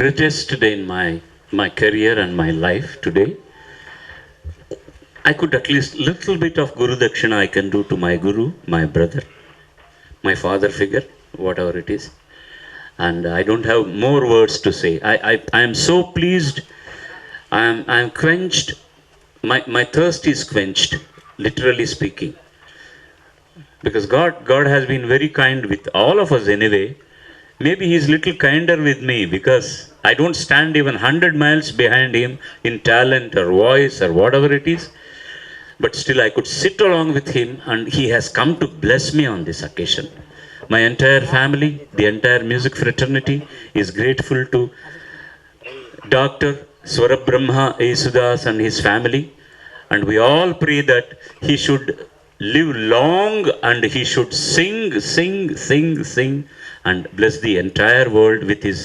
greatest day in my career and my life today. I could at least little bit of Guru Dakshina I can do to my Guru, my brother, my father figure, whatever it is. And I don't have more words to say. I am so pleased. I am quenched. My thirst is quenched, literally speaking. Because God has been very kind with all of us anyway. Maybe He's little kinder with me because I don't stand even 100 miles behind Him in talent or voice or whatever it is. But still I could sit along with Him, and He has come to bless me on this occasion. My entire family, the entire music fraternity is grateful to Dr. Swarabrahma Yesudas and his family, and we all pray that he should live long and he should sing and bless the entire world with his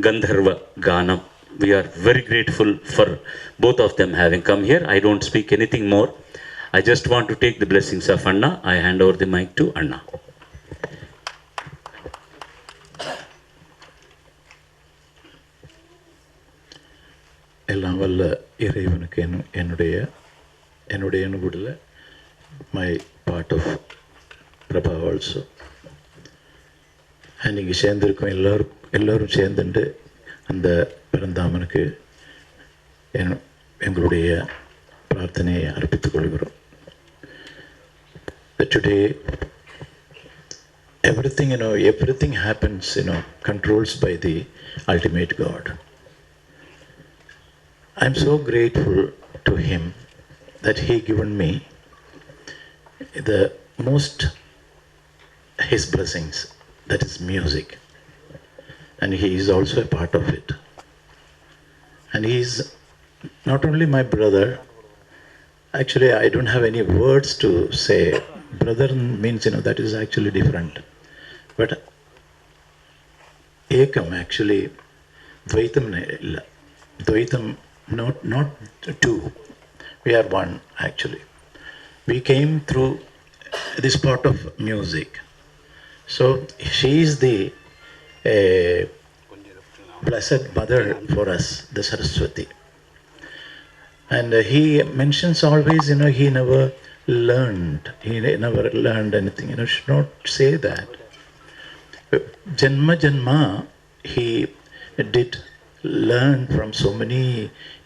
Gandharva Ganam. We are very grateful for both of them having come here. I don't speak anything more. I just want to take the blessings of Anna. I hand over the mic to Anna. எல்லாம் வல்ல இறைவனுக்கு என்னுடைய கூட my part of Prabha also and இங்கே சேர்ந்துருக்கோம் எல்லோரும் சேர்ந்துட்டு அந்த பிறந்தாமனுக்கு எங்களுடைய பிரார்த்தனையை அர்ப்பித்துக் கொள்கிறோம். Today everything happens controls by the ultimate God. I'm so grateful to Him that He given me the most His blessings, that is music, and He is also a part of it. And He is not only my brother. Actually, I don't have any words to say. Brother means that is actually different, but ekam actually dvaitam illa. Dvaitam not two. We are one actually. We came through this part of music. So she is the blessed mother for us, the Saraswati. And he mentions always, he never learned anything. Should not say that. Janma, he did learn from so many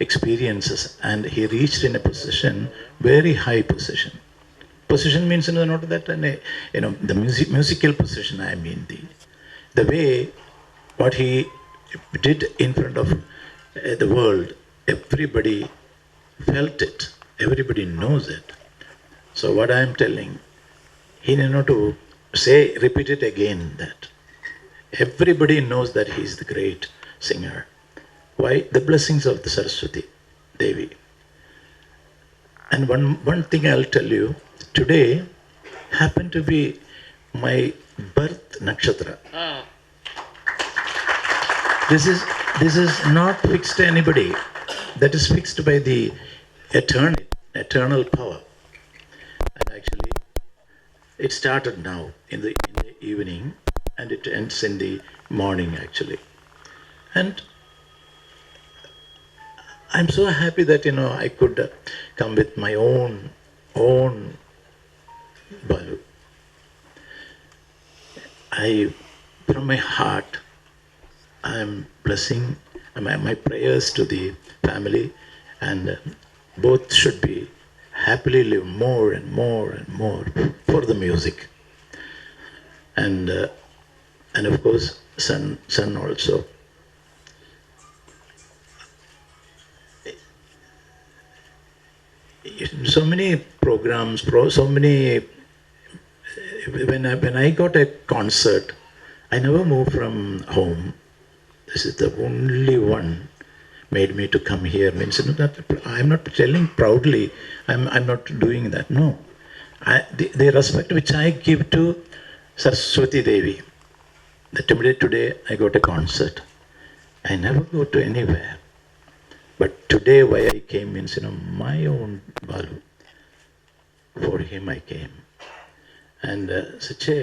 experiences, and he reached in a position, very high position. Position means not that the musical position. I mean the way what he did in front of the world, everybody felt it, everybody knows it. So what I am telling, he need not to repeat it again, that everybody knows that he is the great singer. Why? The blessings of the Saraswati Devi. And one thing I'll tell you, today happened to be my birth nakshatra. This is not fixed to anybody. That is fixed by the eternal power. And actually, it started now in the evening, and it ends in the morning actually. And I'm so happy that I could come with my own Balu. From my heart, I am blessing my prayers to the family, and both should be happily live more and more and more for the music. And of course, son also. So many programs, so many. When I got a concert, I never moved from home. This is the only one made me to come here. Means I'm not telling proudly. I'm not doing that. No, the respect which I give to Saraswati Devi. That today I got a concert. I never go to anywhere. But today why I came means, my own Balu. For him I came. And such a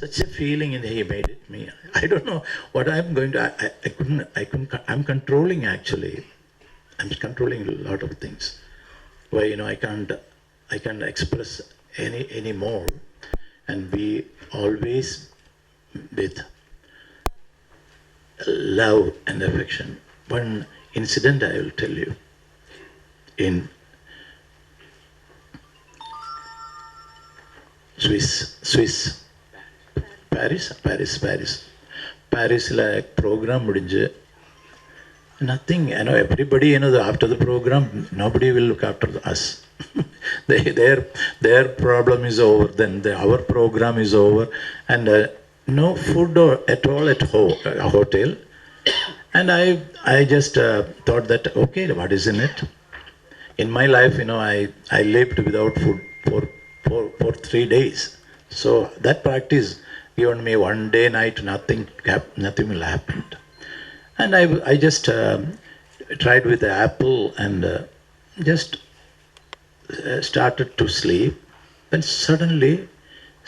such a feeling in he made it me. I don't know what I'm going to. I couldn't. I'm controlling actually. I'm controlling a lot of things. Why I can't express any more, and be always with love and affection. One incident I will tell you. In Swiss, Paris like program mudinju. Nothing, everybody, after the program, nobody will look after us. Their problem is over, then our program is over, and no food at all at hotel. And I just thought that, okay, what is in it? In my life, I lived without food for 3 days. So that practice given me one day, night, nothing will happen. And I just tried with the apple and just started to sleep. Then suddenly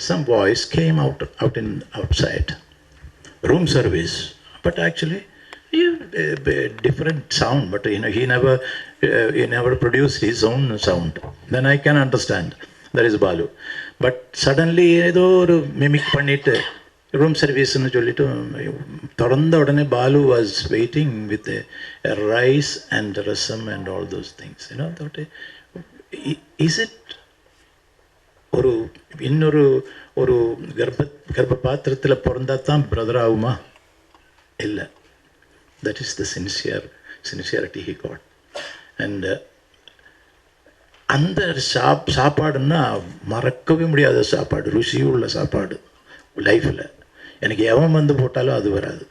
some voice came outside. Room service. But actually, a different sound. But he never produced his own sound. Then I can understand. That is Balu. But suddenly ஏதோ ஒரு mimic பண்ணிட்டு room சர்வீஸ்னு சொல்லிட்டு திறந்த உடனே Balu was waiting with rice and rasam and all those things is it ஒரு இன்னொரு ஒரு கர்ப்ப பாத்திரத்தில் பிறந்தா தான் பிரதர் ஆகுமா? இல்லை. That is the sincerity he got. And அந்த சாப்பாடுன்னா மறக்கவே முடியாத சாப்பாடு, ருசியுள்ள சாப்பாடு லைஃப்பில். எனக்கு எவன் வந்து போட்டாலும் அது வராது.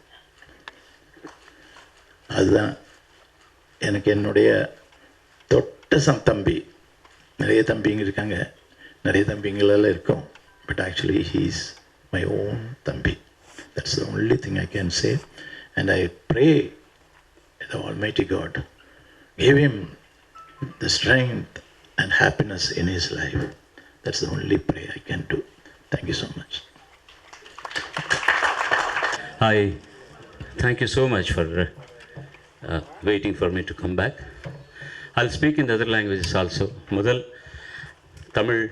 அதுதான் எனக்கு என்னுடைய தொட்ட தம்பி. நிறைய தம்பிங்க இருக்காங்க, நிறைய தம்பிங்களெல்லாம் இருக்கும். But actually he is my own தம்பி. That's the only thing I can say. And I pray the almighty God gave him the strength and happiness in his life. That's the only prayer I can do. Thank you so much. Hi, thank you so much for waiting for me to come back. I'll speak in the other languages also. முதல் தமிழ்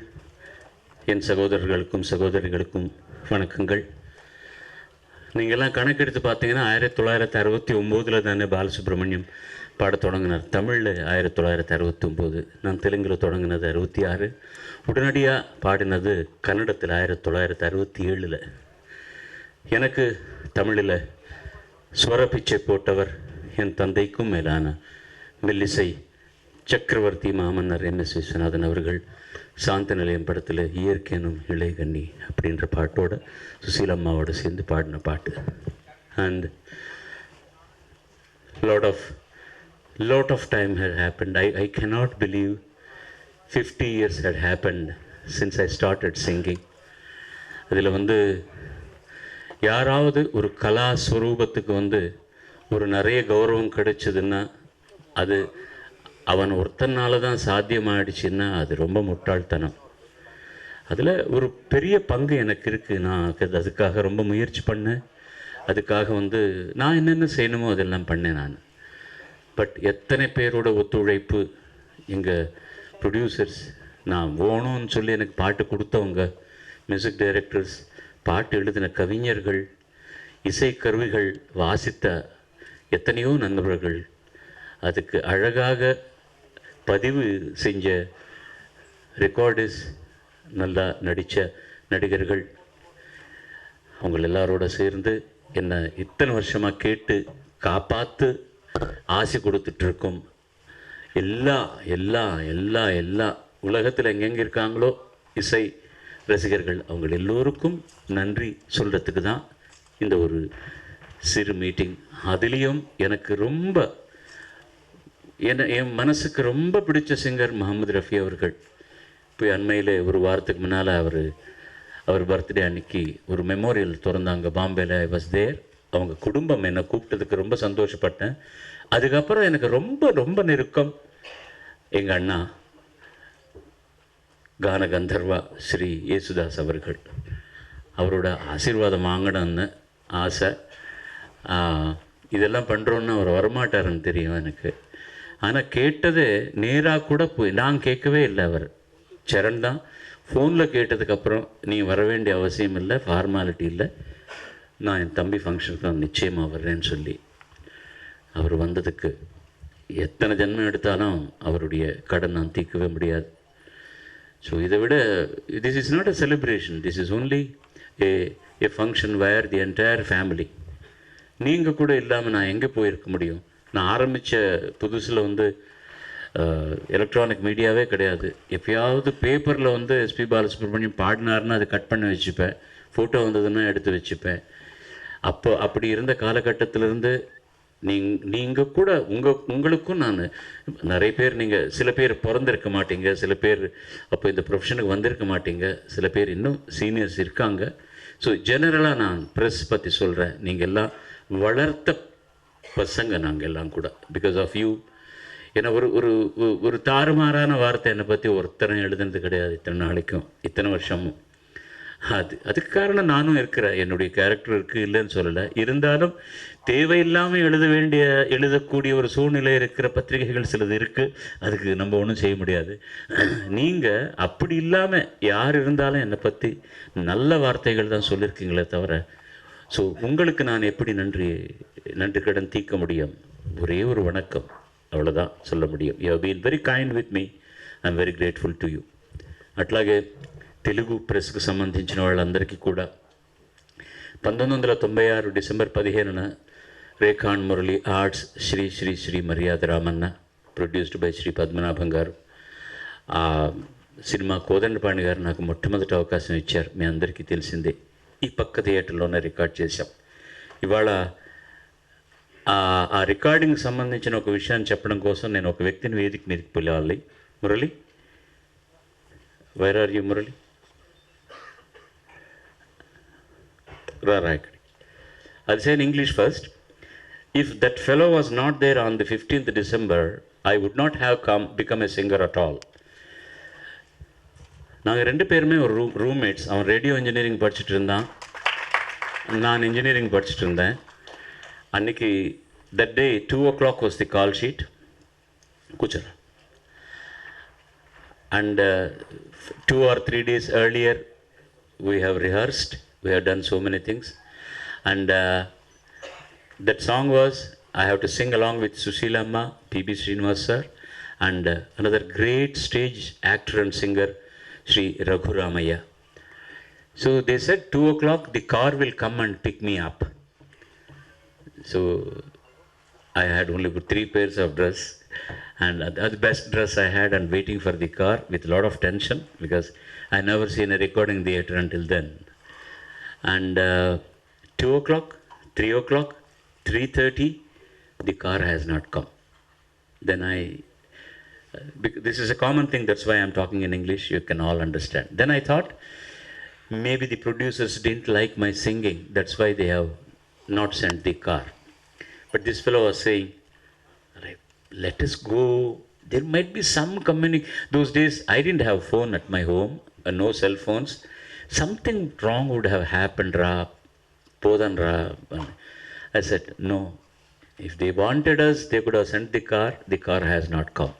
என் சகோதரர்களுக்கும் சகோதரிகளுக்கும் வணக்கங்கள். நீங்கள்லாம் கணக்கெடுத்து பார்த்தீங்கன்னா 1969 தானே பாலசுப்ரமணியம் பாடத் தொடங்கினார். தமிழில் 1969, நான் தெலுங்கில் தொடங்கினது 66, உடனடியாக பாடினது கன்னடத்தில் 1967. எனக்கு தமிழில் ஸ்வர பிச்சை போட்டவர் என் தந்தைக்கும் மேலான மெல்லிசை சக்கரவர்த்தி மாமன்னர் MS விஸ்வநாதன் அவர்கள் சாந்த நிலையம் படத்தில் இயற்கையனும் இளையகண்ணி அப்படின்ற பாட்டோட சுசீலம்மாவோட சேர்ந்து பாடின பாட்டு. And lot of time had happened. I cannot believe 50 years had happened since I started singing. அதில் யாராவது ஒரு கலா ஸ்வரூபத்துக்கு ஒரு நிறைய கௌரவம் கிடைச்சதுன்னா அது அவன் ஒருத்தனால தான் சாத்தியமாகிடுச்சுன்னா அது ரொம்ப முட்டாள்தனம். அதில் ஒரு பெரிய பங்கு எனக்கு இருக்குது. நான் அதுக்காக ரொம்ப முயற்சி பண்ணேன். அதுக்காக நான் என்னென்ன செய்யணுமோ அதெல்லாம் பண்ணேன் நான். பட் எத்தனை பேரோட ஒத்துழைப்பு, எங்கள் ப்ரொடியூசர்ஸ், நான் ஓணும்னு சொல்லி எனக்கு பாட்டு கொடுத்தவங்க, மியூசிக் டைரக்டர்ஸ், பாட்டு எழுதின கவிஞர்கள், இசைக்கருவிகள் வாசித்த எத்தனையோ நண்பர்கள், அதுக்கு அழகாக பதிவு செஞ்ச ரெக்கார்டிஸ், நல்லா நடித்த நடிகர்கள், அவங்க எல்லாரோட சேர்ந்து என்னை இத்தனை வருஷமாக கேட்டு காப்பாற்று ஆசை கொடுத்துட்ருக்கோம் எல்லா எல்லா எல்லா எல்லா உலகத்தில் எங்கெங்கே இருக்காங்களோ இசை ரசிகர்கள், அவங்க எல்லோருக்கும் நன்றி சொல்கிறதுக்கு தான் இந்த ஒரு சிறு மீட்டிங். அதுலேயும் எனக்கு ரொம்ப என் மனசுக்கு ரொம்ப பிடிச்ச சிங்கர் முகமது ரஃபி அவர்கள். போய் அண்மையில் ஒரு வாரத்துக்கு முன்னால் அவர் பர்த்டே அன்னைக்கு ஒரு மெமோரியல் திறந்தாங்க பாம்பேயில். I was there. அவங்க குடும்பம் என்னை கூப்பிட்டதுக்கு ரொம்ப சந்தோஷப்பட்டேன். அதுக்கப்புறம் எனக்கு ரொம்ப ரொம்ப நெருக்கம் எங்கள் அண்ணா கான கந்தர்வா ஸ்ரீ யேசுதாஸ் அவர்கள். அவரோட ஆசீர்வாதம் வாங்கணும்னு ஆசை. இதெல்லாம் பண்ணுறோன்னு அவர் வரமாட்டாருன்னு தெரியும் எனக்கு. ஆனால் கேட்டது நேராக கூட போய் நான் கேட்கவே இல்லை. அவர் சரண் தான் ஃபோனில் கேட்டதுக்கப்புறம் நீ வர வேண்டிய அவசியம் இல்லை, ஃபார்மாலிட்டி இல்லை, நான் என் தம்பி ஃபங்க்ஷனுக்கு நான் நிச்சயமாக வர்றேன்னு சொல்லி அவர் வந்ததுக்கு எத்தனை ஜென்மம் எடுத்தாலும் அவருடைய கடன் நான் தீர்க்கவே முடியாது. ஸோ இதை விட this is not a celebration, this is only A function where the entire family. நீங்கள் கூட இல்லாமல் நான் எங்கே போயிருக்க முடியும்? நான் ஆரம்பித்த புதுசில் வந்து எலக்ட்ரானிக் மீடியாவே கிடையாது. எப்பயாவது பேப்பரில் வந்து எஸ்பி பாலசுப்ரமணியம் பாடினார்னா அதை கட் பண்ணி வச்சுப்பேன், ஃபோட்டோ வந்ததுன்னா எடுத்து வச்சுப்பேன். அப்போ அப்படி இருந்த காலகட்டத்திலேருந்து நீங்கள் கூட உங்களுக்கும் நான் நிறைய பேர், நீங்கள் சில பேர் பிறந்திருக்க மாட்டீங்க, சில பேர் அப்போ இந்த ப்ரொஃபஷனுக்கு வந்திருக்க மாட்டீங்க, சில பேர் இன்னும் சீனியர்ஸ் இருக்காங்க. ஸோ ஜெனரலாக நான் ப்ரெஸ் பற்றி சொல்கிறேன். நீங்கள் எல்லாம் வளர்த்த பசங்க நாங்கள் எல்லாம் கூட, பிகாஸ் ஆஃப் யூ. ஏன்னா ஒரு ஒரு ஒரு தாறுமாறான வார்த்தை என்னை பற்றி ஒருத்தனை எழுதுனது கிடையாது இத்தனை நாளைக்கும், இத்தனை வருஷமும். அதுக்கு காரணம் நானும் இருக்கிறேன், என்னுடைய கேரக்டர் இருக்குது, இல்லைன்னு சொல்லலை. இருந்தாலும் தேவையில்லாமல் எழுதக்கூடிய ஒரு சூழ்நிலை இருக்கிற பத்திரிகைகள் சிலது இருக்குது. அதுக்கு நம்ம ஒன்றும் செய்ய முடியாது. நீங்கள் அப்படி இல்லாமல் யார் இருந்தாலும் என்னை பற்றி நல்ல வார்த்தைகள் தான் சொல்லியிருக்கீங்களே தவிர, ஸோ உங்களுக்கு நான் எப்படி நன்றி கடன் தீர்க்க முடியும்? ஒரே ஒரு வணக்கம், அவ்வளோதான் சொல்ல முடியும். You have been very kind with me, I'm very grateful to you. అట్లాగే తెలుగు ప్రెస్కు సంబంధించిన వాళ్ళందరికీ కూడా 1996 డిసెంబర్ 15న Rekha and Murali arts Sri Sri Sri Maryada Ramanna produced by Sri Padmanabham garu ఆ సినిమా కోదండపాణి గారు నాకు మొట్టమొదటి అవకాశం ఇచ్చారు. మీ అందరికీ తెలిసిందే. ఈ పక్క థియేటర్లోనే రికార్డ్ చేశాం. ఇవాళ ఆ రికార్డింగ్ సంబంధించిన ఒక విషయాన్ని చెప్పడం కోసం నేను ఒక వ్యక్తిని వేదిక మీదకి పిలవాలి. Murali, where are you Murali? రారా ఇక్కడికి. I'll say in English first. If that fellow was not there on the 15th December, I would not have become a singer at all. நாங்கள் ரெண்டு பேருமே ஒரு ரூம்மேட்ஸ். அவன் ரேடியோ இன்ஜினியரிங் படிச்சுட்டு இருந்தான், நான் இன்ஜினியரிங் படிச்சுட்டு இருந்தேன். அன்றைக்கி that day 2 o'clock was the call sheet. கூச்சரா. And 2 or 3 days earlier we have rehearsed, we have done so many things. And that song was, I have to sing along with Sushila Amma, P.B. Srinivas sir, and another great stage actor and singer, Sri Raghu Ramaya. So they said 2 o'clock the car will come and pick me up. So I had only 3 pairs of dress, and that's the best dress I had, and waiting for the car with a lot of tension because I never seen a recording theatre until then. And 2 o'clock, 3 o'clock, 3:30, the car has not come. Then this is a common thing, that's why I'm talking in English, you can all understand. Then I thought, maybe the producers didn't like my singing, that's why they have not sent the car. But this fellow was saying, let us go, there might be some those days I didn't have phone at my home, no cell phones, something wrong would have happened, Podan ra. I said, no, if they wanted us, they could have sent the car has not come.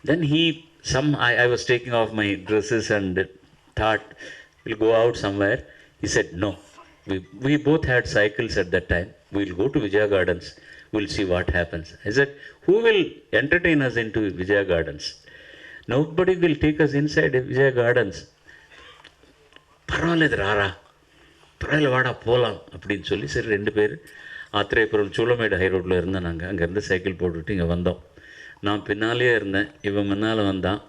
Then I was taking off my dresses and thought, we'll go out somewhere. He said, no, we both had cycles at that time, we'll go to Vijaya Gardens, we'll see what happens. I said, who will entertain us into Vijaya Gardens? Nobody will take us inside Vijaya Gardens. பரவாயில்ல ராரா, பரவாயில்ல வாடா போகலாம் அப்படின்னு சொல்லி சரி 2 பேர் ஆத்திரேயபுரம் Choolaimedu high ரோட்டில் இருந்தேன். நாங்கள் அங்கேருந்து சைக்கிள் போட்டுவிட்டு இங்கே வந்தோம். நான் பின்னாலேயே இருந்தேன், இவன் முன்னால் வந்தான்.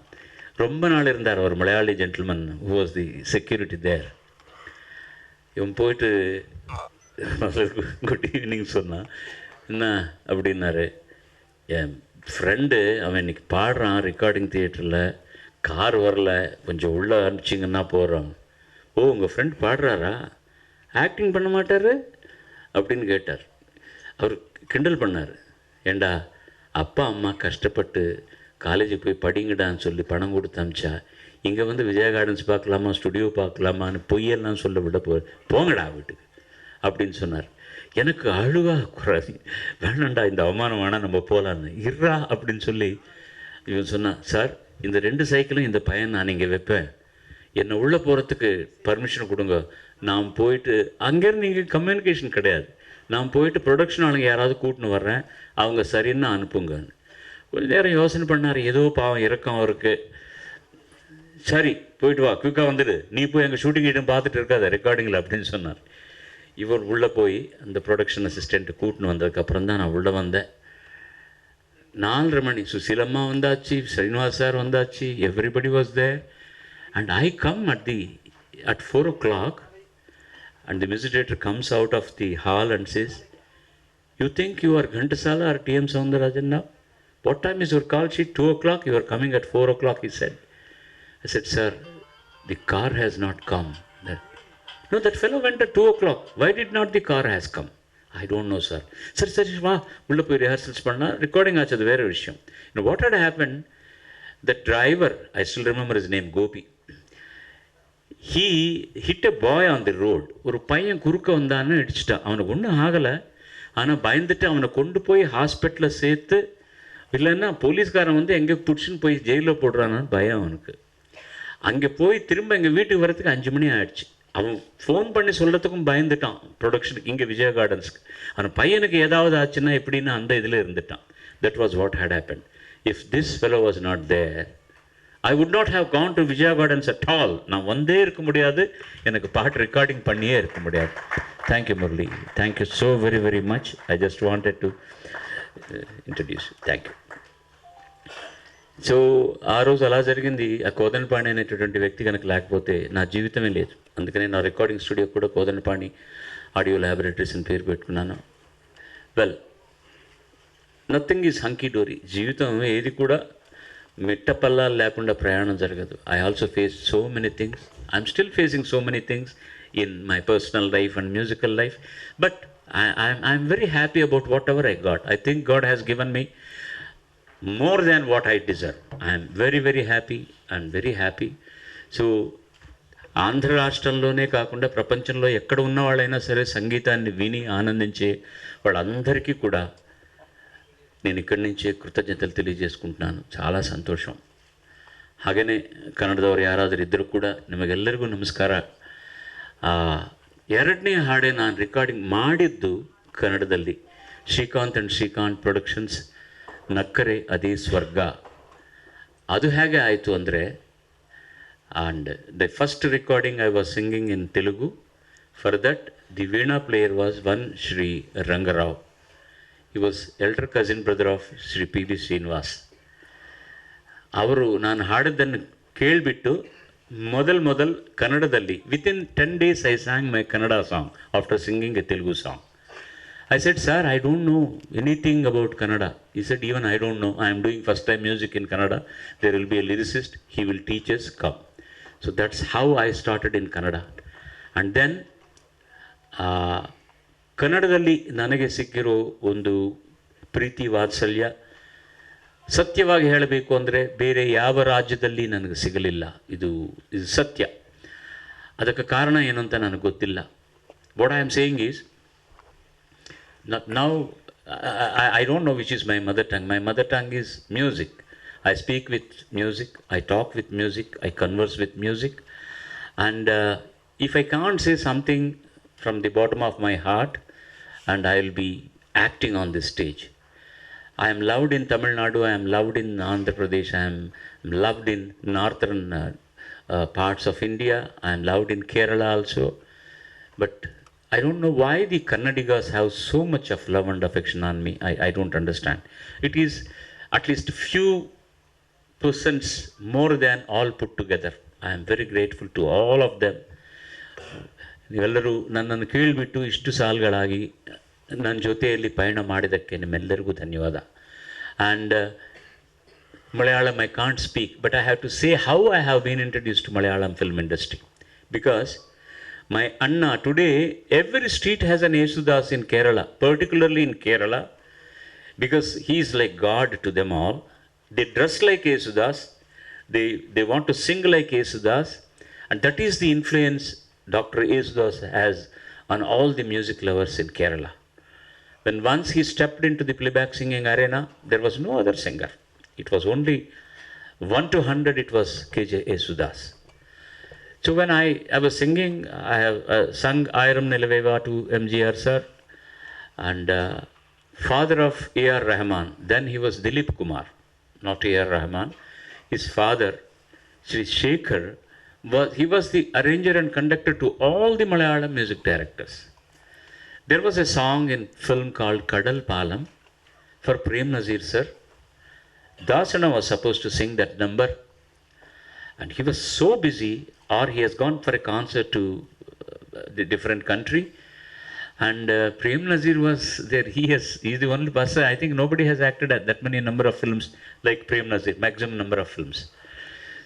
ரொம்ப நாள் இருந்தார் ஒரு Malayali gentleman who was the security there. இவன் போயிட்டு குட் ஈவினிங் சொன்னான். என்ன அப்படின்னாரு, என் ஃப்ரெண்டு அவன் இன்றைக்கி பாடுறான் ரெக்கார்டிங் தியேட்டரில், கார் வரல, கொஞ்சம் உள்ளே அனுப்பிச்சிங்கன்னா போகிறான். ஓ, உங்கள் ஃப்ரெண்ட் பாடுறாரா, ஆக்டிங் பண்ண மாட்டார் அப்படின்னு கேட்டார். அவர் கிண்டல் பண்ணார். ஏண்டா, அப்பா அம்மா கஷ்டப்பட்டு காலேஜுக்கு போய் படிங்கடான்னு சொல்லி பணம் கொடுத்து அமிச்சா இங்கே வந்து விஜயா கார்டன்ஸ் பார்க்கலாமா, ஸ்டுடியோ பார்க்கலாமான்னு பொய்யெல்லாம் சொல்ல விட போங்கடா வீட்டுக்கு அப்படின்னு சொன்னார். எனக்கு அழுவா குறாது, வேணாண்டா இந்த அவமானம் வேணாம், நம்ம போகலான்னு. இர்றா அப்படின்னு சொல்லி இவன் சொன்னான், சார் இந்த 2 சைக்கிளும் இந்த பையன் நான் இங்கே வைப்பேன், என்னை உள்ளே போகிறதுக்கு பர்மிஷன் கொடுங்க, நான் போயிட்டு அங்கேருந்து இங்கே கம்யூனிகேஷன் கிடையாது, நான் போயிட்டு ப்ரொடக்ஷன் ஆளுங்க யாராவது கூட்டின்னு வர்றேன், அவங்க சரின்னு அனுப்புங்கன்னு. கொஞ்சம் நேரம் யோசனை பண்ணார், ஏதோ பாவம் இறக்கம் அவருக்கு. சரி போயிட்டு வா, குயிக்காக வந்துடு, நீ போய் எங்கள் ஷூட்டிங் ஐட்டம் பார்த்துட்டு இருக்காத ரெக்கார்டிங்கில் அப்படின்னு சொன்னார். இவர் உள்ளே போய் அந்த ப்ரொடக்ஷன் அசிஸ்டண்ட்டு கூட்டின்னு வந்ததுக்கப்புறம் தான் நான் உள்ளே வந்தேன். 4:30 மணி சுசீலம்மா வந்தாச்சு, ஸ்ரீனிவாஸ் சார் வந்தாச்சு, everybody was there. And I come at 4 o'clock and the music director comes out of the hall and says, you think you are Ghantasala or T.M. Soundarajan now? What time is your call sheet? 2 o'clock? You are coming at 4 o'clock, he said. I said, sir, the car has not come. No, that fellow went at 2 o'clock. Why did not the car has come? I don't know, sir. Sir, வா உள்ளே போய் rehearsals பண்ணால் recording ஆச்சு, அது வேறு விஷயம். What had happened, the driver, I still remember his name, Gopi, he hit a boy on the road. ஒரு பையன் குறுக்க வந்தான்னு இடிச்சிட்டான். அவனுக்கு ஒன்றும் ஆகலை, ஆனால் பயந்துட்டு அவனை கொண்டு போய் ஹாஸ்பிட்டலில் சேர்த்து, இல்லைன்னா போலீஸ்காரன் வந்து எங்கே பிடிச்சின்னு போய் ஜெயிலில் போடுறான்னு பயம் அவனுக்கு. அங்கே போய் திரும்ப எங்கள் வீட்டுக்கு வரத்துக்கு 5 மணி ஆகிடுச்சு. அவன் ஃபோன் பண்ணி சொல்கிறதுக்கும் பயந்துட்டான் ப்ரொடக்ஷனுக்கு, இங்கே விஜயா கார்டன்ஸ்க்கு. அவன் பையனுக்கு ஏதாவது ஆச்சுன்னா எப்படின்னு அந்த இதில் இருந்துட்டான். That was what had happen. If this fellow was not there, I would not have gone to Vijaya Gardens at all. நான் வந்தே இருக்க முடியாது, எனக்கு பாட்டு ரெக்கார்டிங் பண்ணியே இருக்க முடியாது. Thank you Murali, thank you so very very much. I just wanted to introduce. Thank you. So ఆ రోజు అలా జరిగింది. ఆ కోదండపాణి అనేటటువంటి వ్యక్తి కనుక లేకపోతే నా జీవితమే లేదు. అందుకనే నా రికార్డింగ్ స్టూడియో కూడా కోదండపాణి ఆడియో ల్యాబొరేటరీస్ అని పేరు పెట్టుకున్నాను. వెల్, నథింగ్ ఈజ్ హంకీ డోరీ. జీవితం ఏది కూడా మిట్టపల్లాలు లేకుండా ప్రయాణం జరగదు. I also face so many things. I'm still facing so many things in my personal life and musical life. But I'm very happy about whatever I got. I think God has given me more than what I deserve. I am very very happy. I am very happy. So Andhra రాష్ట్రంలోనే కాకుండా ప్రపంచంలో ఎక్కడ ఉన్న వాళ్ళైనా సరే సంగీతాన్ని విని ఆనందించే వాళ్ళందరికీ కూడా నేను ఇక్కడి నుంచే కృతజ్ఞతలు తెలియజేసుకుంటున్నాను. చాలా ಸಂತೋಷం. ಹಾಗೆಯೇ ಕನ್ನಡದವರು ಯಾರಾದರೂ ಇದ್ದರೂ ಕೂಡ ನಿಮಗೆಲ್ಲರಿಗೂ ನಮಸ್ಕಾರ. 2ನೇ ಹಾಡೆ ನಾನು ರೆಕಾರ್ಡಿಂಗ್ ಮಾಡಿದ್ದು ಕನ್ನಡದಲ್ಲಿ ಶ್ರೀಕಾಂತ್ ಆ್ಯಂಡ್ ಶ್ರೀಕಾಂತ್ ಪ್ರೊಡಕ್ಷನ್ಸ್, ನಕ್ಕರೆ ಅದೇ ಸ್ವರ್ಗ. ಅದು ಹೇಗೆ ಆಯಿತು ಅಂದರೆ, and the first recording I was singing in Telugu. For that the veena player was one Sri Rangarao. He was elder cousin brother of Sri P V Srinivas. ಅವರು ನಾನು ಹಾಡಿದ್ದನ್ನು ಕೇಳಿಬಿಟ್ಟು ಮೊದಲು ಕನ್ನಡದಲ್ಲಿ within 10 days I sang my Kannada song after singing a Telugu song. I said, sir, I don't know anything about Kannada. He said, even I don't know. I am doing first time music in Kannada. There will be a lyricist. He will teach us. Come. So that's how I started in Kannada. And then ಕನ್ನಡದಲ್ಲಿ ನನಗೆ ಸಿಕ್ಕಿರೋ ಒಂದು ಪ್ರೀತಿ ವಾತ್ಸಲ್ಯ, ಸತ್ಯವಾಗಿ ಹೇಳಬೇಕು ಅಂದರೆ ಬೇರೆ ಯಾವ ರಾಜ್ಯದಲ್ಲಿ ನನಗೆ ಸಿಗಲಿಲ್ಲ. ಇದು ಸತ್ಯ. ಅದಕ್ಕೆ ಕಾರಣ ಏನು ಅಂತ ನನಗೆ ಗೊತ್ತಿಲ್ಲ. What I am saying is, now I don't know which is my mother tongue. My mother tongue is music. I speak with music, I talk with music, I converse with music. And if I can't say something from the bottom of my heart, and I will be acting on this stage. I am loved in Tamil Nadu, I am loved in Andhra Pradesh, I am loved in northern parts of India, I am loved in Kerala also. But I don't know why the Kannadigas have so much of love and affection on me. I don't understand. It is at least few percents more than all put together. I am very grateful to all of them. ನೀವೆಲ್ಲರೂ ನನ್ನನ್ನು ಕೇಳಿಬಿಟ್ಟು ಇಷ್ಟು ಸಾಲುಗಳಾಗಿ ನನ್ನ ಜೊತೆಯಲ್ಲಿ ಪಯಣ ಮಾಡಿದ್ದಕ್ಕೆ ನಿಮ್ಮೆಲ್ಲರಿಗೂ ಧನ್ಯವಾದ. And Malayalam I can't speak, but I have to say how I have been introduced to Malayalam film industry. Because my Anna, today every street has an Yesudas in Kerala, particularly in Kerala, because he is like God to them all. They dress like Yesudas, they want to sing like Yesudas, and that is the influence Dr. Yesudas has on all the music lovers in Kerala. When once he stepped into the playback singing arena, there was no other singer. It was only 1 to 100, it was KJ Yesudas. So when I was singing, I have sung Ayram Nilaveva to MGR sir, and father of A.R. Rahman, then he was Dilip Kumar, not A.R. Rahman. His father, Sri Shekhar, he was the arranger and conductor to all the Malayalam music directors. There was a song in film called Kadal Palam for Prem Nazir sir. Dasana was supposed to sing that number, and he was so busy, or he has gone for a concert to the different country, and Prem Nazir was there. He's the only person. I think nobody has acted at that many number of films like Prem Nazir, maximum number of films.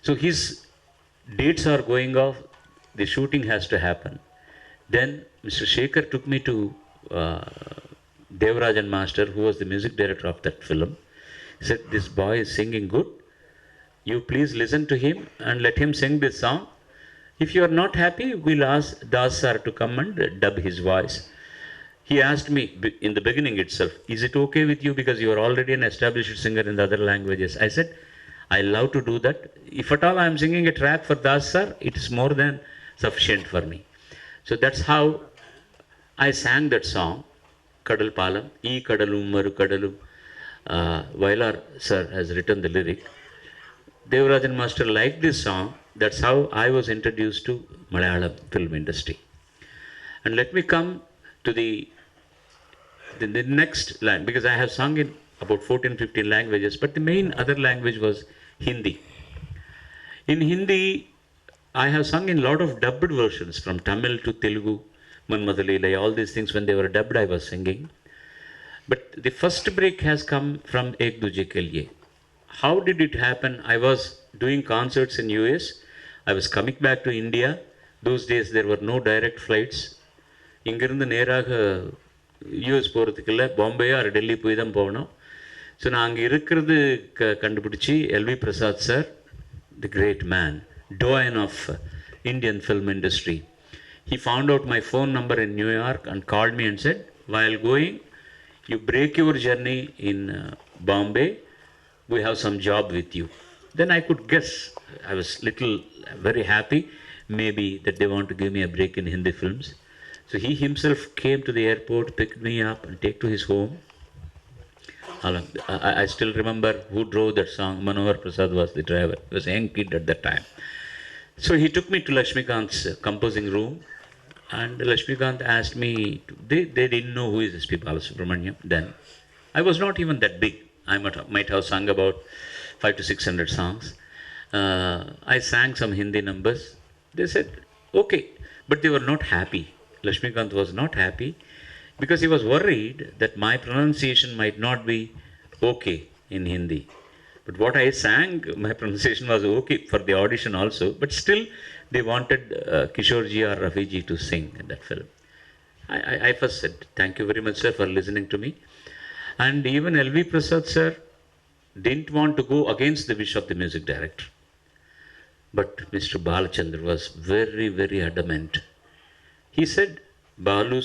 So his dates are going off. The shooting has to happen. Then Mr. Shekhar took me to Devarajan Master, who was the music director of that film. He said, "This boy is singing good. You please listen to him and let him sing this song. If you are not happy, we'll ask Das sir to come and dub his voice." He asked me in the beginning itself, "Is it okay with you because you are already an established singer in the other languages?" I said, "I love to do that. If at all I am singing a track for Das sir, it is more than sufficient for me." So that's how I sang that song, Kadal Palam, E Kadalum Maru Kadalum. Vailar sir has written the lyric. Devarajan Master liked this song. That's how I was introduced to Malayalam film industry. And let me come to the next line, because I have sung in about 14-15 languages, but the main other language was Hindi. In Hindi, I have sung in a lot of dubbed versions from Tamil to Telugu, Manmadhalila, all these things. When they were dubbed, I was singing. But the first break has come from Ek Duje Ke Liye. How did it happen? I was doing concerts in US. I was coming back to India. Those days there were no direct flights. இங்கிருந்து நேராக US போகிறதுக்கு இல்லை, Bombay R Delhi போய் தான் போகணும். So நான் அங்கே இருக்கிறது கண்டுபிடிச்சி L V Prasad sir, the great man, doyen of Indian film industry. He found out my phone number in New York and called me and said, "While going, you break your journey in Bombay, we have some job with you." Then I could guess. I was very happy, maybe that they want to give me a break in Hindi films. So he himself came to the airport, picked me up and take to his home. I still remember who drove that song. Manohar Prasad was the driver. He was a young kid at that time. So he took me to Lakshmikant's composing room, and Lakshmikant asked me, they didn't know who is S.P. Balasubramaniam then. I was not even that big. I might have sung about 500 to 600 songs. I sang some Hindi numbers. They said, okay, but they were not happy. Lakshmikant was not happy because he was worried that my pronunciation might not be okay in Hindi. But what I sang, my pronunciation was okay for the audition also, but still they wanted Kishorji or Rafiji to sing in that film. I first said, "Thank you very much, sir, for listening to me." And even L.V. Prasad, sir, didn't want to go against the wish of the music director. But Mr. Balachandra was very, very adamant. He said, "Balu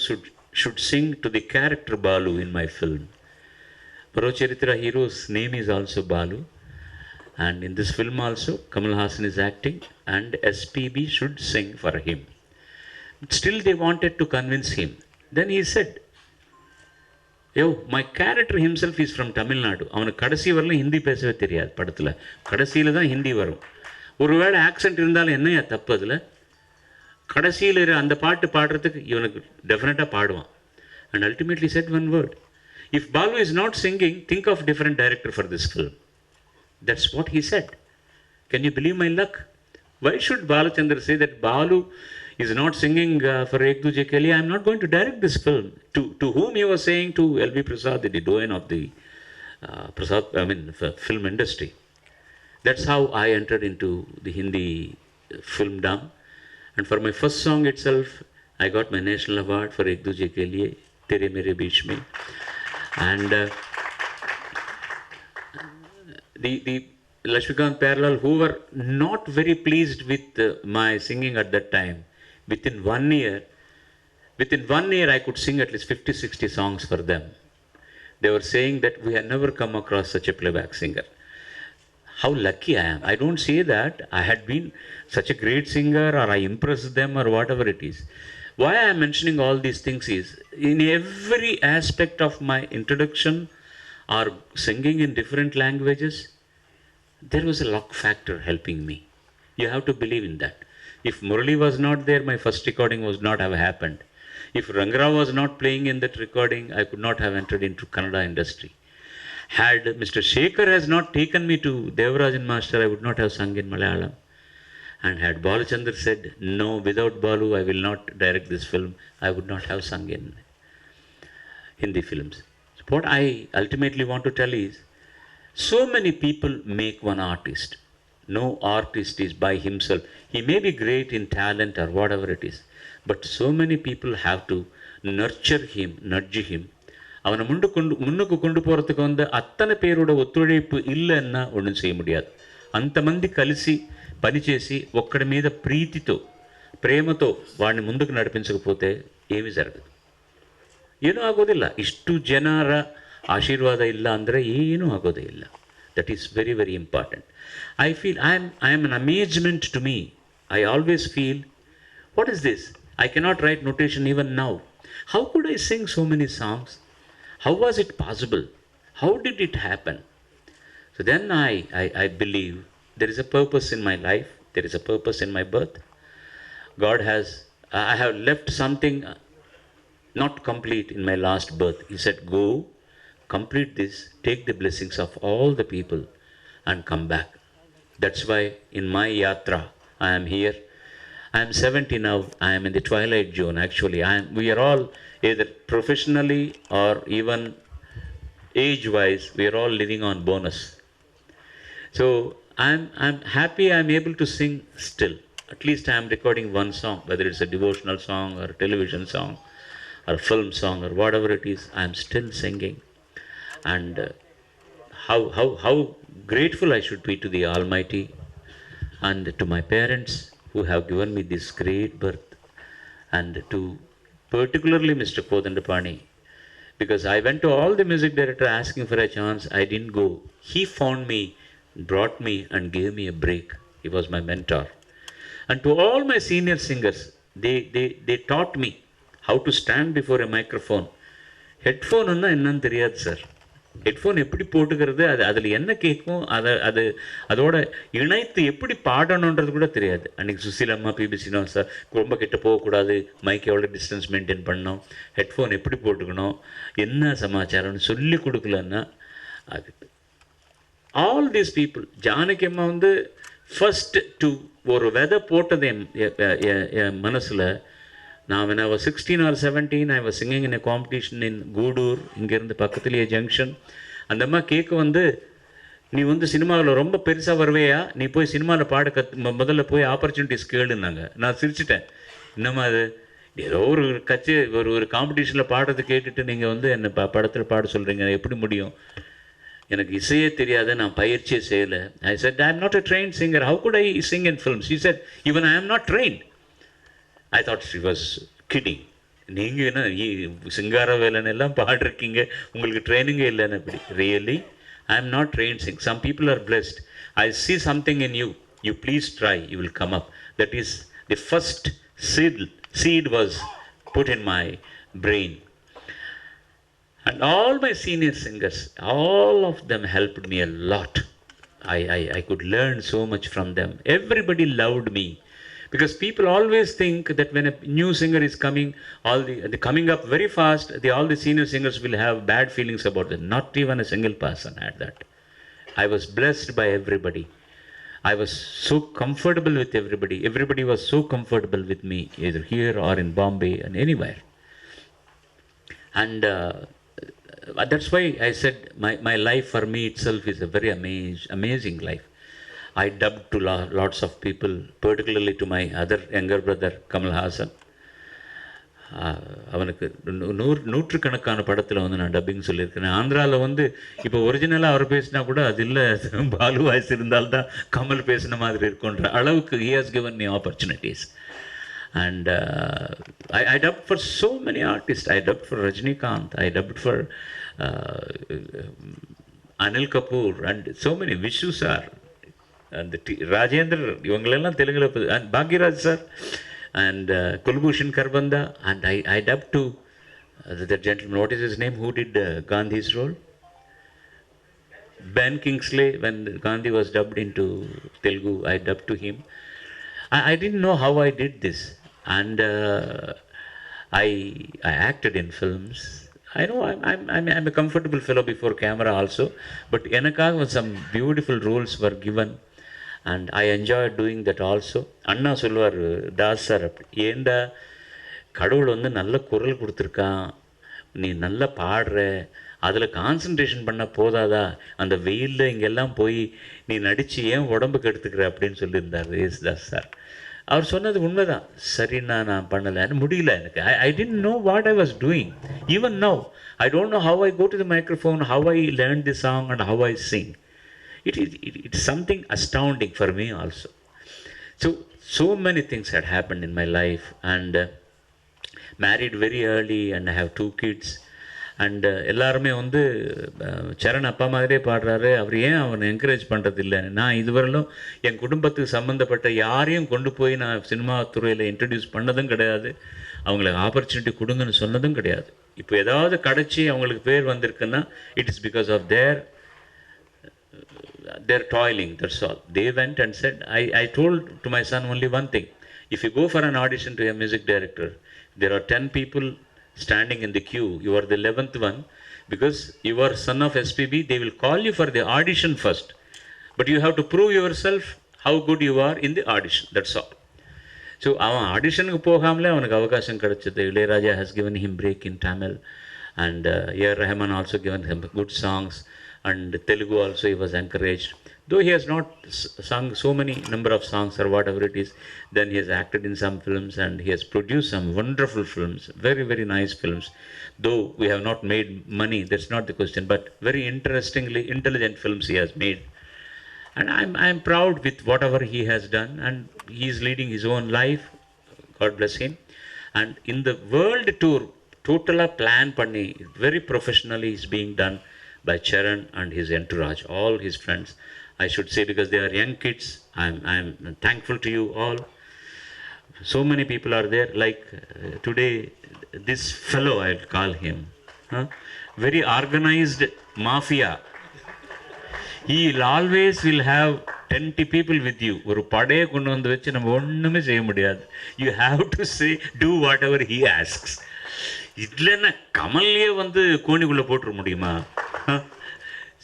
should sing to the character Balu in my film. Parocharitra hero's name is also Balu. And in this film also, Kamal Haasan is acting and SPB should sing for him." But still they wanted to convince him. Then he said, "Yo, my character himself is from Tamil Nadu. அவனுக்கு கடைசி வரலாம் ஹிந்தி பேசவே தெரியாது படத்தில். கடைசியில் தான் ஹிந்தி வரும். ஒருவேளை ஆக்சென்ட் இருந்தாலும் என்னையா தப்பு அதில்? கடைசியில் அந்த பாட்டு பாடுறதுக்கு இவனுக்கு டெஃபினட்டாக பாடுவான்." And ultimately said one word, "If Balu is not singing, think of different director for this film." That's what he said. Can you believe my luck? Why should Balachandra say that Balu is not singing for Ek Duje Ke Liye? I'm not going to direct this film. To whom he was saying? To L.V. Prasad, the doyen of the film industry. That's how I entered into the Hindi filmdom. And for my first song itself, I got my national award for Ek Duje Ke Liye, Tere Mere Beech Mein. And the Lakshmikant parallel, who were not very pleased with my singing at that time, within 1 year, within 1 year I could sing at least 50, 60 songs for them. They were saying that we had never come across such a playback singer. How lucky I am. I don't say that I had been such a great singer or I impressed them or whatever it is. Why I am mentioning all these things is, in every aspect of my introduction or singing in different languages, there was a luck factor helping me. You have to believe in that. If Murali was not there, my first recording would not have happened. If Rangara was not playing in that recording, I could not have entered into Kannada industry. Had Mr. Shekhar has not taken me to Devarajan Master, I would not have sung in Malayalam. And had Balachandra said, no, without Balu, I will not direct this film, I would not have sung in Hindi films. So what I ultimately want to tell is, so many people make one artist. No artist is by himself. He may be great in talent or whatever it is, but so many people have to nurture him, nudge him. அவனை முன்னுக்கு கொண்டு போகிறதுக்கு வந்து అత్తனை పేరుడ ఒత్తుழைப்பு இல்லைன்னா ஒன்றும் செய்ய முடியாது. అంతమంది కలిసి పనిచేసి ఒక్కడి మీద ప్రీతితో ప్రేమతో వాడిని ముందుకు నడిపించకపోతే ఏమీ జరగదు, ಏನೂ ಆಗೋದಿಲ್ಲ. ಇಷ್ಟು ಜನರ ಆಶೀರ್ವಾದ ಇಲ್ಲ ಅಂದರೆ ಏನೂ ಆಗೋದೇ ಇಲ್ಲ. That is very very important. I feel I am an amazement to me. I always feel, what is this? I cannot write notation even now. How could I sing so many songs? How was it possible? How did it happen? So then I believe there is a purpose in my life. There is a purpose in my birth. God has, I have left something not complete in my last birth. He said, go, complete this, take the blessings of all the people and come back. That's why in my yatra, I am here. I am 70 now. I am in the twilight zone. Actually, we are all either professionally or even age-wise, we are all living on bonus. So I'm happy I'm able to sing still. At least I am recording one song, whether it's a devotional song or a television song or a film song or whatever it is. I am still singing, and how grateful I should be to the Almighty and to my parents who have given me this great birth, and to particularly Mr. Kodandapani, because I went to all the music director asking for a chance. I didn't go. He found me, brought me and gave me a break. He was my mentor. And to all my senior singers, they taught me how to stand before a microphone. Headphone unna ennan theriyadu sir. Headphone எப்படி போட்டுக்கிறது, அதில் என்ன கேட்கும், அதோட இணைத்து எப்படி பாடணுன்றது கூட தெரியாது. அன்றைக்கி சுசீலம்மா பிபிசினோம் சார், ரொம்ப கிட்ட போகக்கூடாது, மைக் எவ்வளோ டிஸ்டன்ஸ் மெயின்டைன் பண்ணணும், ஹெட்ஃபோன் எப்படி போட்டுக்கணும், என்ன சமாச்சாரம்னு சொல்லி கொடுக்கலன்னா அது. ஆல் தீஸ் பீப்புள், ஜானகி அம்மா வந்து ஃபஸ்ட்டு ஒரு விதை போட்டது என் மனசில். நான் when I was 16 or 17, I was singing in a competition in Goodur, இங்கேருந்து பக்கத்துலேயே ஜங்ஷன். அந்த அம்மா கேட்க வந்து, நீ வந்து சினிமாவில் ரொம்ப பெருசாக வருவேயா, நீ போய் சினிமாவில் பாட முதல்ல போய் ஆப்பர்ச்சுனிட்டிஸ் கேளுன்னாங்க. நான் சிரிச்சிட்டேன். இன்னமும் அது ஏதோ ஒரு ஒரு காம்படிஷனில் பாடுறது கேட்டுட்டு நீங்கள் வந்து என்னை படத்தில் பாட சொல்கிறீங்க, எப்படி முடியும்? எனக்கு இசையே தெரியாது, நான் பயிற்சியே செய்யலை. I said, I am not a trained singer. How could I sing in films? She said, even I am not trained. I thought she was kidding. நீங்கள் என்ன சிங்கார வேலைன்னெல்லாம் பாடிருக்கீங்க, உங்களுக்கு ட்ரைனிங்கே இல்லைன்னு அப்படி. Really I am not training. Some people are blessed. I see something in you. You please try. You will come up. That is the first seed was put in my brain. And all my senior singers, all of them helped me a lot. I could learn so much from them. Everybody loved me. Because people always think that when a new singer is coming, they're coming up very fast, all the senior singers will have bad feelings about them. Not even a single person had that. I was blessed by everybody. I was so comfortable with everybody. Everybody was so comfortable with me, either here or in Bombay and anywhere. And that's why I said my life for me itself is a very amazing life. I dubbed to lots of people, particularly to my other younger brother, Kamal Hassan. அவனுக்கு நூற்றுக்கணக்கான படத்தில் வந்து நான் dubbing சொல்லியிருக்கிறேன். ஆந்திராவில் வந்து இப்போ ஒரிஜினலாக அவர் பேசினா கூட அது இல்லை, பாலு வாய்ஸ் இருந்தால்தான் கமல் பேசின மாதிரி இருக்குன்ற அளவுக்கு he has given me opportunities. And I dubbed for so many artists. I dubbed for Rajinikanth, I dubbed for Anil Kapoor and so many, Vishu sir and Rajendra, இவங்களெல்லாம் தெலுங்குல, and Bhagiraj sir and Kulbhushan Kharbanda, and I dubbed to the gentleman, what is his name, who did Gandhi's role? Ben Kingsley. When Gandhi was dubbed into Telugu, I dubbed to him. I didn't know how I did this, and I acted in films. I know I'm a comfortable fellow before camera also, but enakaga some beautiful roles were given, and I enjoyed doing that also. அண்ணா சொல்லுவார், Das sir, ஏண்டா கடவுள் வந்து நல்ல குரல் கொடுத்துருக்கான், நீ நல்லா பாடுற, அதில் கான்சன்ட்ரேஷன் பண்ண போதாதா, அந்த வெயிலில் இங்கெல்லாம் போய் நீ நடித்து ஏன் உடம்புக்கு எடுத்துக்கிற அப்படின்னு சொல்லியிருந்தார் யேசுதாஸ் சார். அவர் சொன்னது உண்மைதான். சரிண்ணா, நான் பண்ணலைன்னு முடியல எனக்கு. I didn't know what I was doing. Even now, I don't know how I go to the microphone, how I learned the song and how I sing. It's something astounding for me also. So many things had happened in my life, and married very early, and I have 2 kids. And எல்லாருமே வந்து சரண் அப்பா மாதிரியே பாடுறாரு, அவர் ஏன் அவனை encourage பண்ணுறது இல்லைன்னு. நான் இதுவரையிலும் என் குடும்பத்துக்கு சம்மந்தப்பட்ட யாரையும் கொண்டு போய் நான் சினிமா துறையில் இன்ட்ரடியூஸ் பண்ணதும் கிடையாது, அவங்களுக்கு ஆப்பர்ச்சுனிட்டி கொடுங்கன்னு சொன்னதும் கிடையாது. இப்போ ஏதாவது கிடச்சி அவங்களுக்கு பேர் வந்திருக்குன்னா it is because of their toiling, that's all. They went and said, I told to my son only one thing: if you go for an audition to a music director, there are 10 people standing in the queue, you are the 11th one, because you are son of SPB, they will call you for the audition first, but you have to prove yourself how good you are in the audition, that's all. So அவன் ஆடிஷனுக்கு போகாமலே அவனுக்கு அவகாசம் கிடைச்சது. Ilaiyaraaja has given him break in Tamil, and A.R. Rahman also given him good songs, and Telugu also he was encouraged. Though he has not sung so many number of songs or whatever it is, then he has acted in some films, and he has produced some wonderful films, very, very nice films. Though we have not made money, that's not the question, but very interestingly intelligent films he has made. And I'm proud with whatever he has done, and he is leading his own life, God bless him. And in the world tour, totally plan panni, very professionally is being done by Charan and his entourage, all his friends, I should say, because they are young kids. I'm thankful to you all. So many people are there, like today this fellow, I'll call him, very organized mafia. He always will have 20 people with you. ஒரு படையை கொண்டு வந்து வச்சு நம்ம ஒன்றுமே செய்ய முடியாது. You have to say, do whatever he asks. இல்லைன்னா கமல்லையே வந்து கோணிக்குள்ளே போட்டுற முடியுமா?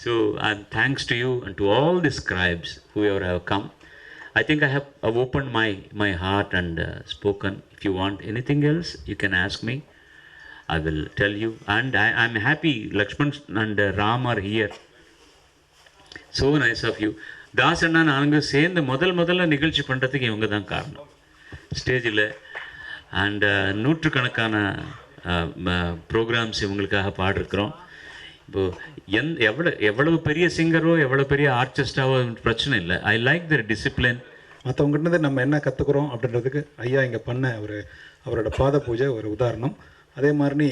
So I'm thanks to you and to all the scribes whoever have come. I think I have opened my heart and spoken. If you want anything else, you can ask me. I will tell you. And I'm happy Lakshman and Ram are here. So nice of you. Das அண்ணா நாங்கள் சேர்ந்து முதல்ல நிகழ்ச்சி பண்ணுறதுக்கு இவங்க தான் காரணம். ஸ்டேஜில் and நூற்றுக்கணக்கான ப்ரோக்ராம்ஸ் இவங்களுக்காக பாடிருக்கிறோம். இப்போது எவ்வளவு பெரிய சிங்கரோ எவ்வளோ பெரிய ஆர்டிஸ்டாவோ பிரச்சனை இல்லை. I like Dhar discipline. மற்றவங்கிட்ட நம்ம என்ன கற்றுக்குறோம் அப்படின்றதுக்கு ஐயா இங்கே பண்ண அவரோட பாத பூஜை ஒரு உதாரணம். அதே மாதிரி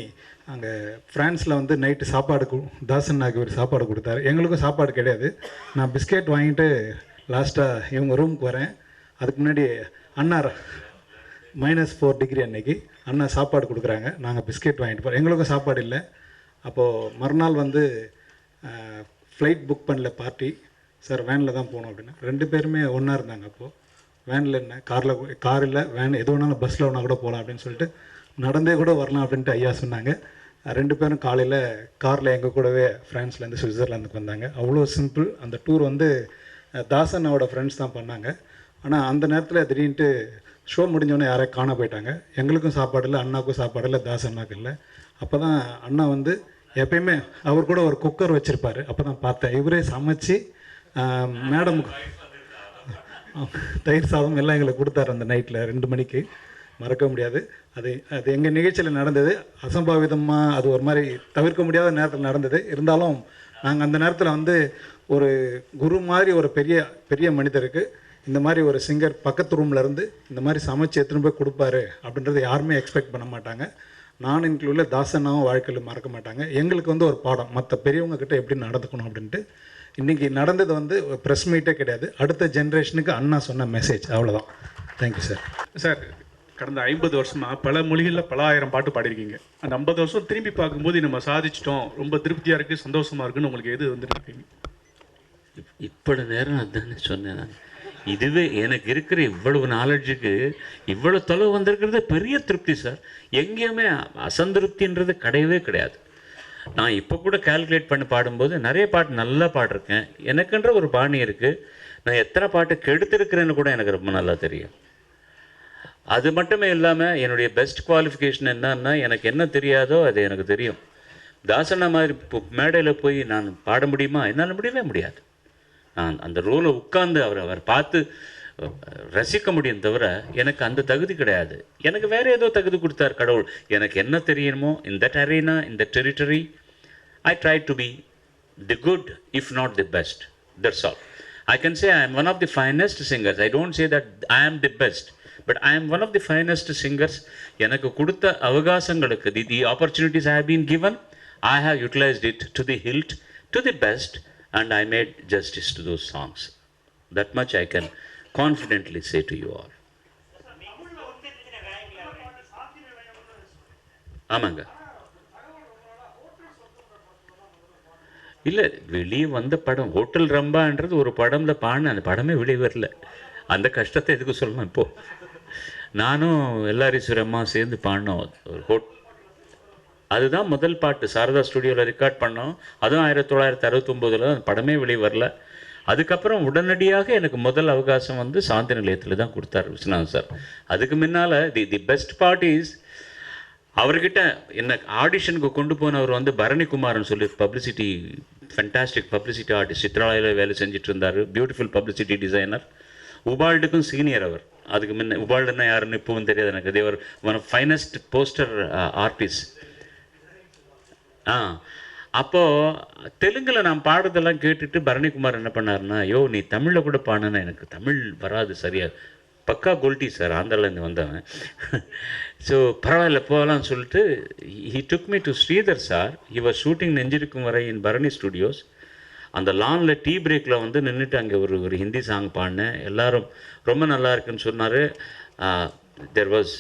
அங்கே ஃப்ரான்ஸில் வந்து நைட்டு சாப்பாடு தாசன்னாக்கு ஒரு சாப்பாடு கொடுத்தாரு. எங்களுக்கும் சாப்பாடு கிடையாது. நான் பிஸ்கெட் வாங்கிட்டு லாஸ்ட்டாக இவங்க ரூமுக்கு வரேன். அதுக்கு முன்னாடி அண்ணா -4 டிகிரி அன்னைக்கு அண்ணா சாப்பாடு கொடுக்குறாங்க. நாங்கள் பிஸ்கெட் வாங்கிட்டு போகிறோம். எங்களுக்கும் சாப்பாடு இல்லை. அப்போது மறுநாள் வந்து ஃப்ளைட் புக் பண்ணல பார்ட்டி. சார் வேனில் தான் போகணும் அப்படின்னா 2 பேருமே ஒன்றா இருந்தாங்க. அப்போது வேனில் என்ன கார் இல்லை, வேன் எது வேணாலும் பஸ்ஸில் ஒன்றா கூட போகலாம் அப்படின்னு சொல்லிட்டு நடந்தே கூட வரலாம் அப்படின்ட்டு ஐயா சொன்னாங்க. 2 பேரும் காலையில் காரில் எங்கள் கூடவே ஃப்ரான்ஸ்லேருந்து சுவிட்சர்லாந்துக்கு வந்தாங்க. அவ்வளோ சிம்பிள். அந்த டூர் வந்து தாசண்ணாவோட ஃப்ரெண்ட்ஸ் தான் பண்ணாங்க. ஆனால் அந்த நேரத்தில் திடீர்னுட்டு ஷோ முடிஞ்சோடனே யாரையும் காண போயிட்டாங்க. எங்களுக்கும் சாப்பாடு இல்லை, அண்ணாவுக்கும் சாப்பாடு இல்லை, தாசண்ணாவுக்கு இல்லை. அப்போ தான் அண்ணா வந்து எப்பயுமே அவர் கூட ஒரு குக்கர் வச்சுருப்பார். அப்போ தான் பார்த்தேன் இவரே சமைச்சு மேடம் தயிர் சாதம் எல்லாம் எங்களுக்கு கொடுத்தாரு அந்த நைட்டில் 2 மணிக்கு. மறக்க முடியாது. அது அது எங்கள் நிகழ்ச்சியில் நடந்தது. அசம்பாவிதமாக அது ஒரு மாதிரி தவிர்க்க முடியாத நேரத்தில் நடந்தது. இருந்தாலும் நாங்கள் அந்த நேரத்தில் வந்து ஒரு குரு மாதிரி ஒரு பெரிய பெரிய மனிதருக்கு இந்த மாதிரி ஒரு சிங்கர் பக்கத்து ரூமில் இருந்து இந்த மாதிரி சமைச்சு எத்தனை போய் கொடுப்பாரு அப்படின்றத யாருமே எக்ஸ்பெக்ட் பண்ண மாட்டாங்க. நான் இன்க்ளூடில் தாசனாவும் வாழ்க்கையில் மறக்க மாட்டாங்க. எங்களுக்கு வந்து ஒரு பாடம், மற்ற பெரியவங்க கிட்ட எப்படி நடந்துக்கணும் அப்படின்ட்டு. இன்றைக்கி நடந்தது வந்து ப்ரெஸ் மீட்டே கிடையாது, அடுத்த ஜென்ரேஷனுக்கு அண்ணா சொன்ன மெசேஜ், அவ்வளோதான். Thank you sir. சார், கடந்த 50 வருஷமாக பல மொழிகளில் பல ஆயிரம் பாட்டு பாடியிருக்கீங்க. அந்த 50 வருஷம் திரும்பி பார்க்கும்போது நம்ம சாதிச்சிட்டோம், ரொம்ப திருப்தியாக இருக்குது, சந்தோஷமாக இருக்குன்னு உங்களுக்கு எது வந்துருக்கீங்க? இப்படி நேரம் அதுதானே சொன்னேன் நான். இதுவே எனக்கு இருக்கிற இவ்வளவு நாலேஜுக்கு இவ்வளோ தொலைவு வந்திருக்கிறது பெரிய திருப்தி சார். எங்கேயுமே அசந்திருப்தின்றது கிடையவே கிடையாது. நான் இப்போ கூட கால்குலேட் பண்ணி பாடும்போது நிறைய பாட்டு நல்லா பாடிருக்கேன். எனக்குன்ற ஒரு பாணி இருக்குது. நான் எத்தனை பாட்டு கெடுத்திருக்கிறேன்னு கூட எனக்கு ரொம்ப நல்லா தெரியும். அது மட்டுமே இல்லாமல் என்னுடைய பெஸ்ட் குவாலிஃபிகேஷன் என்னன்னா, எனக்கு என்ன தெரியாதோ அது எனக்கு தெரியும். தாசண்ணா மாதிரி மேடையில் போய் நான் பாட முடியுமா? என்னால் முடியவே முடியாது. நான் அந்த ரோலை உட்கார்ந்து அவர் பார்த்து ரசிக்க முடியும் தவிர எனக்கு அந்த தகுதி கிடையாது. எனக்கு வேறு ஏதோ தகுதி கொடுத்தார் கடவுள். எனக்கு என்ன தெரியணுமோ in that arena, in that territory, I try to be the good, if not the best. That's all. I can say I am one of the finest singers. I don't say that I am the best, but I am one of the finest singers. எனக்கு கொடுத்த அவகாசங்களுக்கு, the opportunities I have been given, I have utilized it to the hilt, to the best, and I made justice to those songs. That much I can confidently say to you all. ஆமாங்க. இல்லை, வெளியே வந்த படம் hotel ரம்பான்றது ஒரு படம்ல பாடின, அந்த படமே வெளியே வரல. அந்த கஷ்டத்தை எதுக்கு சொல்லணும்? இப்போது நானும் எல்லாரீஸ்வரம்மா சேர்ந்து பாடினோம் ஒரு அதுதான் முதல் பாட்டு சாரதா ஸ்டுடியோவில் ரெக்கார்ட் பண்ணோம். அதுவும் 1969. அந்த படமே வெளியே வரல. அதுக்கப்புறம் உடனடியாக எனக்கு முதல் அவகாசம் வந்து சாந்தி நிலையத்தில் தான் கொடுத்தார் விஸ்வநாதன் சார். அதுக்கு முன்னால் தி பெஸ்ட் பார்ட் இஸ், அவர்கிட்ட என்ன ஆடிஷனுக்கு கொண்டு போனவர் வந்து பரணிக்குமார்னு சொல்லி பப்ளிசிட்டி, ஃபென்டாஸ்டிக் பப்ளிசிட்டி ஆர்டிஸ்ட், சித்ராலயில் வேலை செஞ்சுட்டு இருந்தார். Beautiful publicity designer. உபால்டுக்கும் சீனியர் அவர். அதுக்கு முன்ன உபால்டுன்னா யாருன்னு இப்போவும் தெரியாது எனக்கு. Devar one of finest poster artist. அப்போது தெலுங்கில் நான் பாடுறதெல்லாம் கேட்டுட்டு பரணிக்குமார் என்ன பண்ணாருன்னா, ஐயோ நீ தமிழில் கூட பாடுனா எனக்கு தமிழ் வராது சரியாக, பக்கா கோல்ட்டி சார், ஆந்திராலேருந்து வந்தவன். ஸோ பரவாயில்ல போகலான்னு சொல்லிட்டு he took me to Sridhar sir. He was shooting Nenjirukkum Varai in Bharani studios. அந்த லானில் டீ பிரேக்கில் வந்து நின்றுட்டு அங்கே ஒரு ஹிந்தி சாங் பாடினேன். எல்லோரும் ரொம்ப நல்லா இருக்குன்னு சொன்னார். There was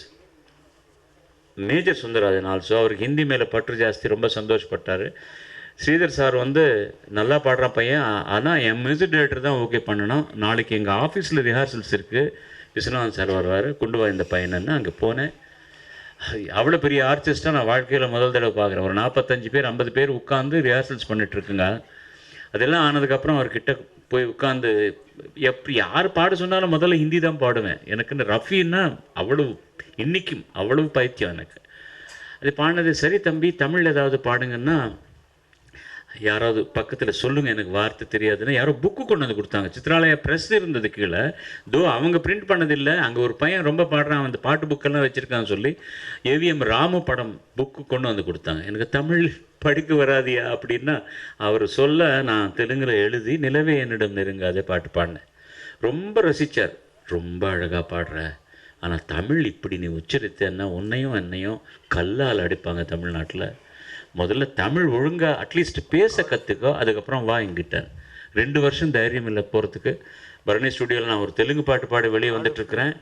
major Sundararajan also. அவருக்கு ஹிந்தி மேலே பற்று ஜாஸ்தி, ரொம்ப சந்தோஷப்பட்டார். ஸ்ரீதர் சார் வந்து நல்லா பாடுற பையன், ஆனால் என் மியூசிக் டைரக்டர் தான் ஓகே பண்ணணும். நாளைக்கு எங்கள் ஆஃபீஸில் ரிஹார்சல்ஸ் இருக்குது, விஸ்வநாதன் சார் வருவார், கொண்டு வா இந்த பையனன்னு. அங்கே போனேன். அவ்வளோ பெரிய ஆர்டிஸ்ட்டாக நான் வாழ்க்கையில் முதல் தடவை பார்க்குறேன். ஒரு 45 பேர் 50 பேர் உட்காந்து ரிஹார்சல்ஸ் பண்ணிகிட்ருக்குங்க. அதெல்லாம் ஆனதுக்கப்புறம் அவர்கிட்ட போய் உட்காந்து எப்படி யார் பாட சொன்னாலும் முதல்ல ஹிந்தி தான் பாடுவேன். எனக்குன்னு ரஃபின்னா அவ்வளவு, இன்றைக்கும் அவ்வளவு பைத்தியம் எனக்கு. அது பாடினது சரி தம்பி தமிழ் ஏதாவது பாடுங்கன்னா, யாராவது பக்கத்தில் சொல்லுங்கள் எனக்கு வார்த்தை தெரியாதுன்னா யாரோ புக்கு கொண்டு வந்து கொடுத்தாங்க. சித்ராலயா ப்ரெஸ் இருந்தது கீழே, அவங்க பிரிண்ட் பண்ணதில்லை. அங்கே ஒரு பையன் ரொம்ப பாடுறான், அந்த பாட்டு புக்கெல்லாம் வச்சுருக்கான்னு சொல்லி ஏவிஎம் ராமு படம் புக்கு கொண்டு வந்து கொடுத்தாங்க. எனக்கு தமிழ் படிக்க வராதியா அப்படின்னா அவர் சொல்ல நான் தெலுங்கில் எழுதி நிலவே என்னிடம் நெருங்காதே பாட்டு பாடினேன். ரொம்ப ரசித்தார். ரொம்ப அழகாக பாடுற, ஆனால் தமிழ் இப்படி நீ உச்சரித்தேன்னா உன்னையும் என்னையும் கல்லால் அடிப்பாங்க தமிழ்நாட்டில். முதல்ல தமிழ் ஒழுங்காக அட்லீஸ்ட் பேச கற்றுக்கோ, அதுக்கப்புறம் வா இங்கிட்டேன். 2 வருஷம் தைரியம் இல்லை போகிறதுக்கு. பரணி ஸ்டுடியோவில் நான் ஒரு தெலுங்கு பாட்டு பாடி வெளியே வந்துட்டுருக்கிறேன்.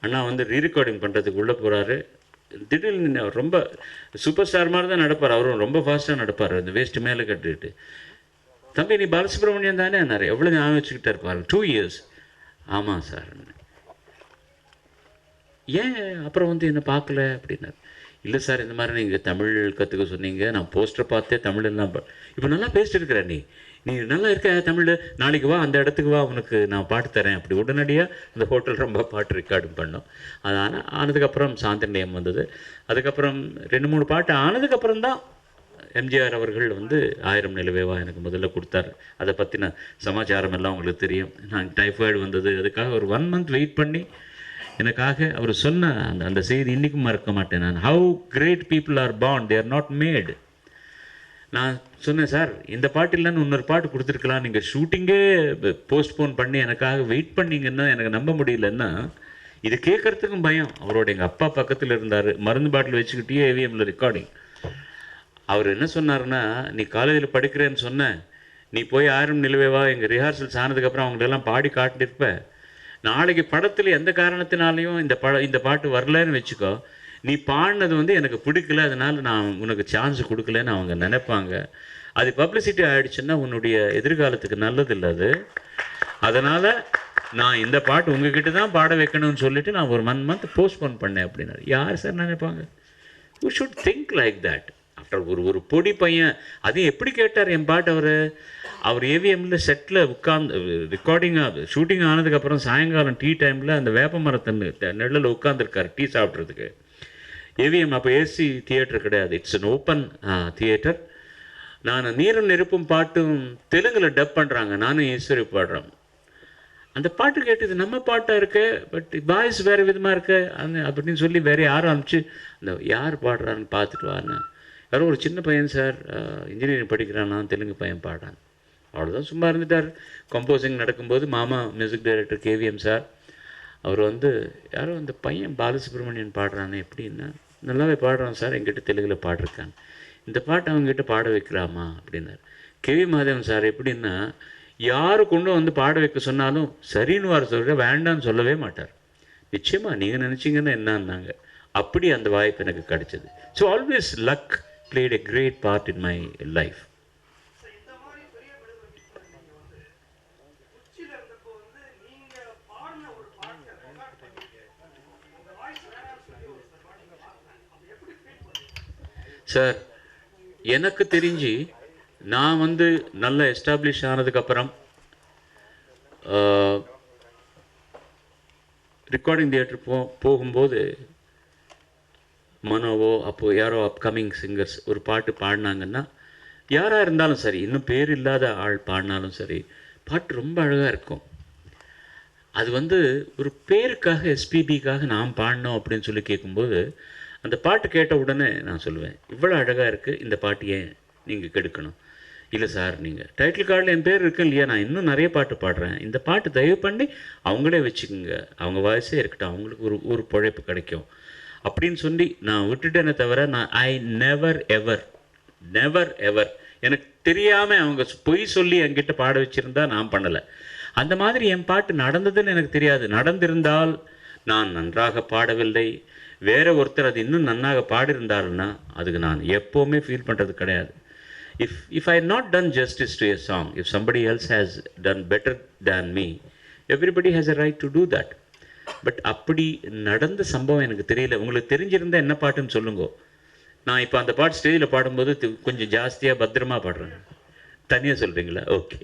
அண்ணா வந்து ரீரெக்கார்டிங் பண்ணுறதுக்கு உள்ளே போகிறாரு. திடீர்னு ரொம்ப சூப்பர் ஸ்டார் மாதிரி தான் நடப்பார். அவரும் ரொம்ப ஃபாஸ்ட்டாக நடப்பார். அந்த வேஸ்ட்டு மேலே கட்டிட்டு, தம்பி நீ பாலசுப்ரமணியம் தானே என்னார், எவ்வளோ ஞாபகம் வச்சுக்கிட்டே இருப்பார். 2 years. ஆமாம் சார். ஏன் அப்புறம் வந்து என்னை பார்க்கல அப்படின்னாரு. இல்லை சார், இந்த மாதிரி நீங்கள் தமிழ் கற்றுக்க சொன்னீங்க, நான் போஸ்டரை பார்த்தே தமிழ் எல்லாம் இப்போ நல்லா பேசிட்டு இருக்கிற நீ நல்லா இருக்க தமிழ், நாளைக்கு வா அந்த இடத்துக்கு வா, உனக்கு நான் பாட்டு தரேன். அப்படி உடனடியாக அந்த ஹோட்டல் ரொம்ப பாட்டு ரெக்கார்டும் பண்ணோம். அது ஆனதுக்கப்புறம் சாந்தி நிலையம் வந்தது. அதுக்கப்புறம் 2-3 பாட்டு ஆனதுக்கப்புறம் தான் எம்ஜிஆர் அவர்கள் வந்து 1000 நிலவேவா எனக்கு முதல்ல கொடுத்தாரு. அதை பற்றின சமாச்சாரம் எல்லாம் உங்களுக்கு தெரியும். நான் டைஃபாய்டு வந்தது, அதுக்காக ஒரு 1 month வெயிட் பண்ணி எனக்காக அவர் சொன்ன அந்த செய்தி இன்றைக்கும் மறக்க மாட்டேன் நான். How great people are born, they are not made. நான் சொன்னேன், சார் இந்த பாட்டு இல்லைன்னு இன்னொரு பாட்டு கொடுத்துருக்கலாம், நீங்கள் ஷூட்டிங்கே போஸ்ட்போன் பண்ணி எனக்காக வெயிட் பண்ணிங்கன்னா எனக்கு நம்ப முடியலன்னா. இது கேட்குறதுக்கும் பயம். அவரோட எங்கள் அப்பா பக்கத்தில் இருந்தார், மருந்து பாட்டில் வச்சுக்கிட்டே ஏவிஎம்மில் ரெக்கார்டிங். அவர் என்ன சொன்னார்னா, நீ காலேஜில் படிக்கிறேன்னு சொன்னேன், நீ போய் 1000 நிலவேவா எங்கள் ரிஹார்சல்ஸ் ஆனதுக்கப்புறம் அவங்களெல்லாம் பாடி காட்டியிருப்ப. நாளைக்கு படத்தில் எந்த காரணத்தினாலையும் இந்த பாட்டு வரலன்னு வச்சுக்கோ, நீ பாடினது வந்து எனக்கு பிடிக்கல, அதனால் நான் உனக்கு சான்ஸ் கொடுக்கலன்னு அவங்க நினைப்பாங்க. அது பப்ளிசிட்டி ஆகிடுச்சுன்னா உன்னுடைய எதிர்காலத்துக்கு நல்லதில்லை அது. அதனால் நான் இந்த பாட்டு உங்ககிட்ட தான் பாட வைக்கணும்னு சொல்லிவிட்டு நான் ஒரு 1 month போஸ்ட்போன் பண்ணேன் அப்படின்னாரு. யார் சார் நினைப்பாங்க? You should think like that. After ஒரு பொடி பையன் அதையும் எப்படி கேட்டார் என் பாட்டு? அவர் ஏவிஎம்மில் செட்டில் உட்காந்து ஷூட்டிங் ஆனதுக்கப்புறம் சாயங்காலம் டீ டைமில் அந்த வேப்ப மரத்தை நெல்லில் உட்காந்துருக்காரு டீ சாப்பிட்றதுக்கு. ஏவிஎம் அப்போ ஏசி தியேட்டர் கிடையாது, இட்ஸ் அன் ஓப்பன் தியேட்டர். நான் நீரும் நெருப்பும் பாட்டும் தெலுங்கில் டப் பண்ணுறாங்க, நானும் ஈஸ்வரி பாடுறேன். அந்த பாட்டு கேட்டு இது நம்ம பாட்டாக இருக்கு, பட் வாய்ஸ் வேறு விதமாக இருக்கு அப்படின்னு சொல்லி வேறு யாரும் அனுப்பிச்சு அந்த யார் பாடுறான்னு பார்த்துட்டு வாருண்ணா. யாரோ ஒரு சின்ன பையன் சார், இன்ஜினியரிங் படிக்கிறான்னா, தெலுங்கு பையன் பாடுறான். அவ்வளோதான், சும்மா இருந்துட்டார். கம்போசிங் நடக்கும்போது மாமா மியூசிக் டைரக்டர் கேவிஎம் சார் அவர் வந்து, யாரோ அந்த பையன் பாலசுப்ரமணியன் பாடுறானே எப்படின்னா, நல்லாவே பாடுறான் சார், எங்கிட்ட தெலுங்கில் பாடிருக்காங்க, இந்த பாட்டு அவங்ககிட்ட பாட வைக்கலாமா அப்படின்னார். கேவி மாதவன் சார் எப்படின்னா, யார் கொண்டு வந்து பாட வைக்க சொன்னாலும் சரின்னு வர சொல்கிற, வேண்டான்னு சொல்லவே மாட்டார். நிச்சயமாக நீங்கள் நினச்சிங்கன்னா என்னன்னாங்க. அப்படி அந்த வாய்ப்பு எனக்கு கிடைச்சது. So always luck played a great part in my life. Sir எனக்கு தெரிஞ்சு நான் வந்து நல்ல எஸ்டாப்ளிஷ் ஆனதுக்கப்புறம் ரெக்கார்டிங் தியேட்டர் போகும்போது மனோவோ அப்போது யாரோ அப்கமிங் சிங்கர்ஸ் ஒரு பாட்டு பாடினாங்கன்னா, யாராக இருந்தாலும் சரி, இன்னும் பேர் இல்லாத ஆள் பாடினாலும் சரி, பாட்டு ரொம்ப அழகாக இருக்கும். அது வந்து ஒரு பேருக்காக எஸ்பிபிக்காக நாம் பாடினோம் அப்படின்னு சொல்லி கேட்கும்போது, அந்த பாட்டு கேட்ட உடனே நான் சொல்லுவேன், இவ்வளோ அழகாக இருக்குது, இந்த பாட்டு ஏன் நீங்கள் கெடுக்கணும்? இல்லை சார், நீங்கள் டைட்டில் கார்டில் என் பேர் இருக்கு இல்லையா, நான் இன்னும் நிறைய பாட்டு பாடுறேன், இந்த பாட்டு தயவு பண்ணி அவங்களே வச்சுக்கோங்க, அவங்க வாய்ஸே இருக்கட்டும், அவங்களுக்கு ஒரு பிழைப்பு கிடைக்கும் அப்படின்னு சொல்லி நான் விட்டுட்டேனே தவிர, நான் ஐ நெவர் எவர் எனக்கு தெரியாமல் அவங்க பொய் சொல்லி என்கிட்ட பாட வச்சுருந்தா நான் பண்ணலை. அந்த மாதிரி என் பாட்டு நடந்ததுன்னு எனக்கு தெரியாது. நடந்திருந்தால் நான் நன்றாக பாடவில்லை, வேற ஒருத்தர் அது இன்னும் நன்னாக பாடியிருந்தாருன்னா அதுக்கு நான் எப்போவுமே ஃபீல் பண்ணுறது கிடையாது. If I had not done justice to a song, if somebody else has done better than me, everybody has a right to do that. But அப்படி நடந்த சம்பவம் எனக்கு தெரியல. உங்களுக்கு தெரிஞ்சிருந்தால் என்ன பாட்டுன்னு சொல்லுங்க. நான் இப்போ அந்த பாட்டு ஸ்டேஜில் பாடும்போது கொஞ்சம் ஜாஸ்தியாக பத்திரமா பாடுறேன். தனியாக சொல்கிறீங்களா? ஓகே.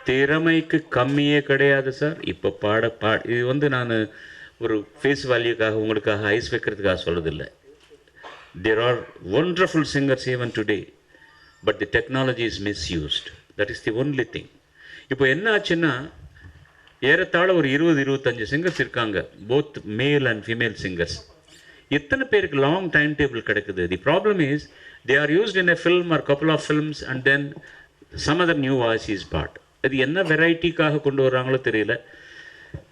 திறமைக்கு கம்மியே கிடையாது சார். இப்போ இது வந்து நான் ஒரு ஃபேஸ் வேல்யூக்காக உங்களுக்காக ஐஸ் வைக்கிறதுக்காக சொல்கிறதில்லை. There are wonderful singers even today, but the technology is misused. That is the only thing. இப்போ என்ன ஆச்சுன்னா, ஏறத்தாழ ஒரு 20-25 சிங்கர்ஸ் இருக்காங்க, both male and female singers. எத்தனை பேருக்கு லாங் டைம் டேபிள் கிடைக்குது? The problem is they are used in a film or couple of films and then some other new voice is brought. அது என்ன வெரைட்டிக்காக கொண்டு வர்றாங்களோ தெரியல.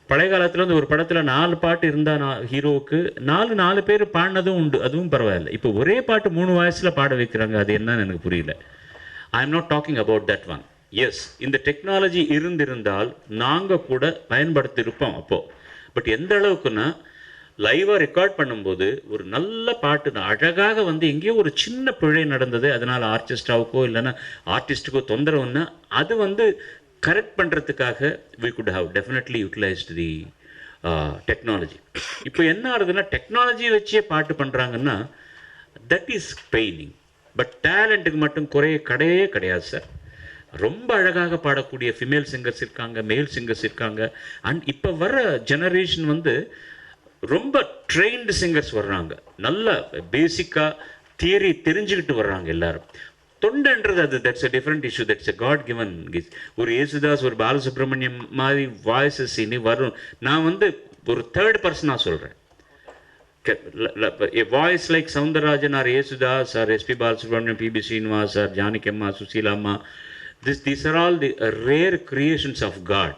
பழைய காலத்தில் வந்து ஒரு படத்தில் 4 பாட்டு இருந்தால் ஹீரோவுக்கு 4 பேர் பாடினதும் உண்டு, அதுவும் பரவாயில்ல. இப்போ ஒரே பாட்டு 3 வாய்ஸில் பாட வைக்கிறாங்க, அது என்னன்னு எனக்கு புரியல. I am not talking about that one. Yes, இந்த டெக்னாலஜி இருந்திருந்தால் நாங்கள் கூட பயன்படுத்தியிருப்போம் அப்போது. பட் எந்த அளவுக்குன்னா, லைவாக ரெக்கார்ட் பண்ணும்போது ஒரு நல்ல பாட்டு அழகாக வந்து எங்கேயோ ஒரு சின்ன பிழை நடந்தது, அதனால் ஆர்கெஸ்ட்ராவுக்கோ இல்லைன்னா ஆர்டிஸ்ட்டுக்கோ தொந்தரவுன்னா அது வந்து கரெக்ட் பண்ணுறதுக்காக we could have definitely utilized the technology. இப்போ என்ன ஆகுதுன்னா, டெக்னாலஜி வச்சே பாட்டு பண்ணுறாங்கன்னா தட் இஸ் பெயினிங். பட் டேலண்ட்டுக்கு மட்டும் கிடையவே கிடையாது சார். ரொம்ப அழகாக பாடக்கூடிய ஃபீமேல் சிங்கர்ஸ் இருக்காங்க, மேல் சிங்கர்ஸ் இருக்காங்க. அண்ட் இப்போ வர ஜெனரேஷன் வந்து ரொம்ப ட்ரெயின்டு சிங்கர்ஸ் வர்றாங்க, நல்ல பேசிக்காக தியரி தெரிஞ்சுக்கிட்டு வர்றாங்க எல்லாரும். தொண்டன்றது அது that's a different issue, that's a god given கிஸ். ஒரு யேசுதாஸ் ஒரு பாலசுப்ரமணியம் மாதிரி வாய்ஸஸ் இனி வரும். நான் வந்து ஒரு தேர்ட் பர்சனாக சொல்கிறேன். A voice like Soundarajan or Yesudas or S.P. Balasubramaniam, P.B. Srinivas or Janaki Amma, Susila Amma, these are all the rare creations of God.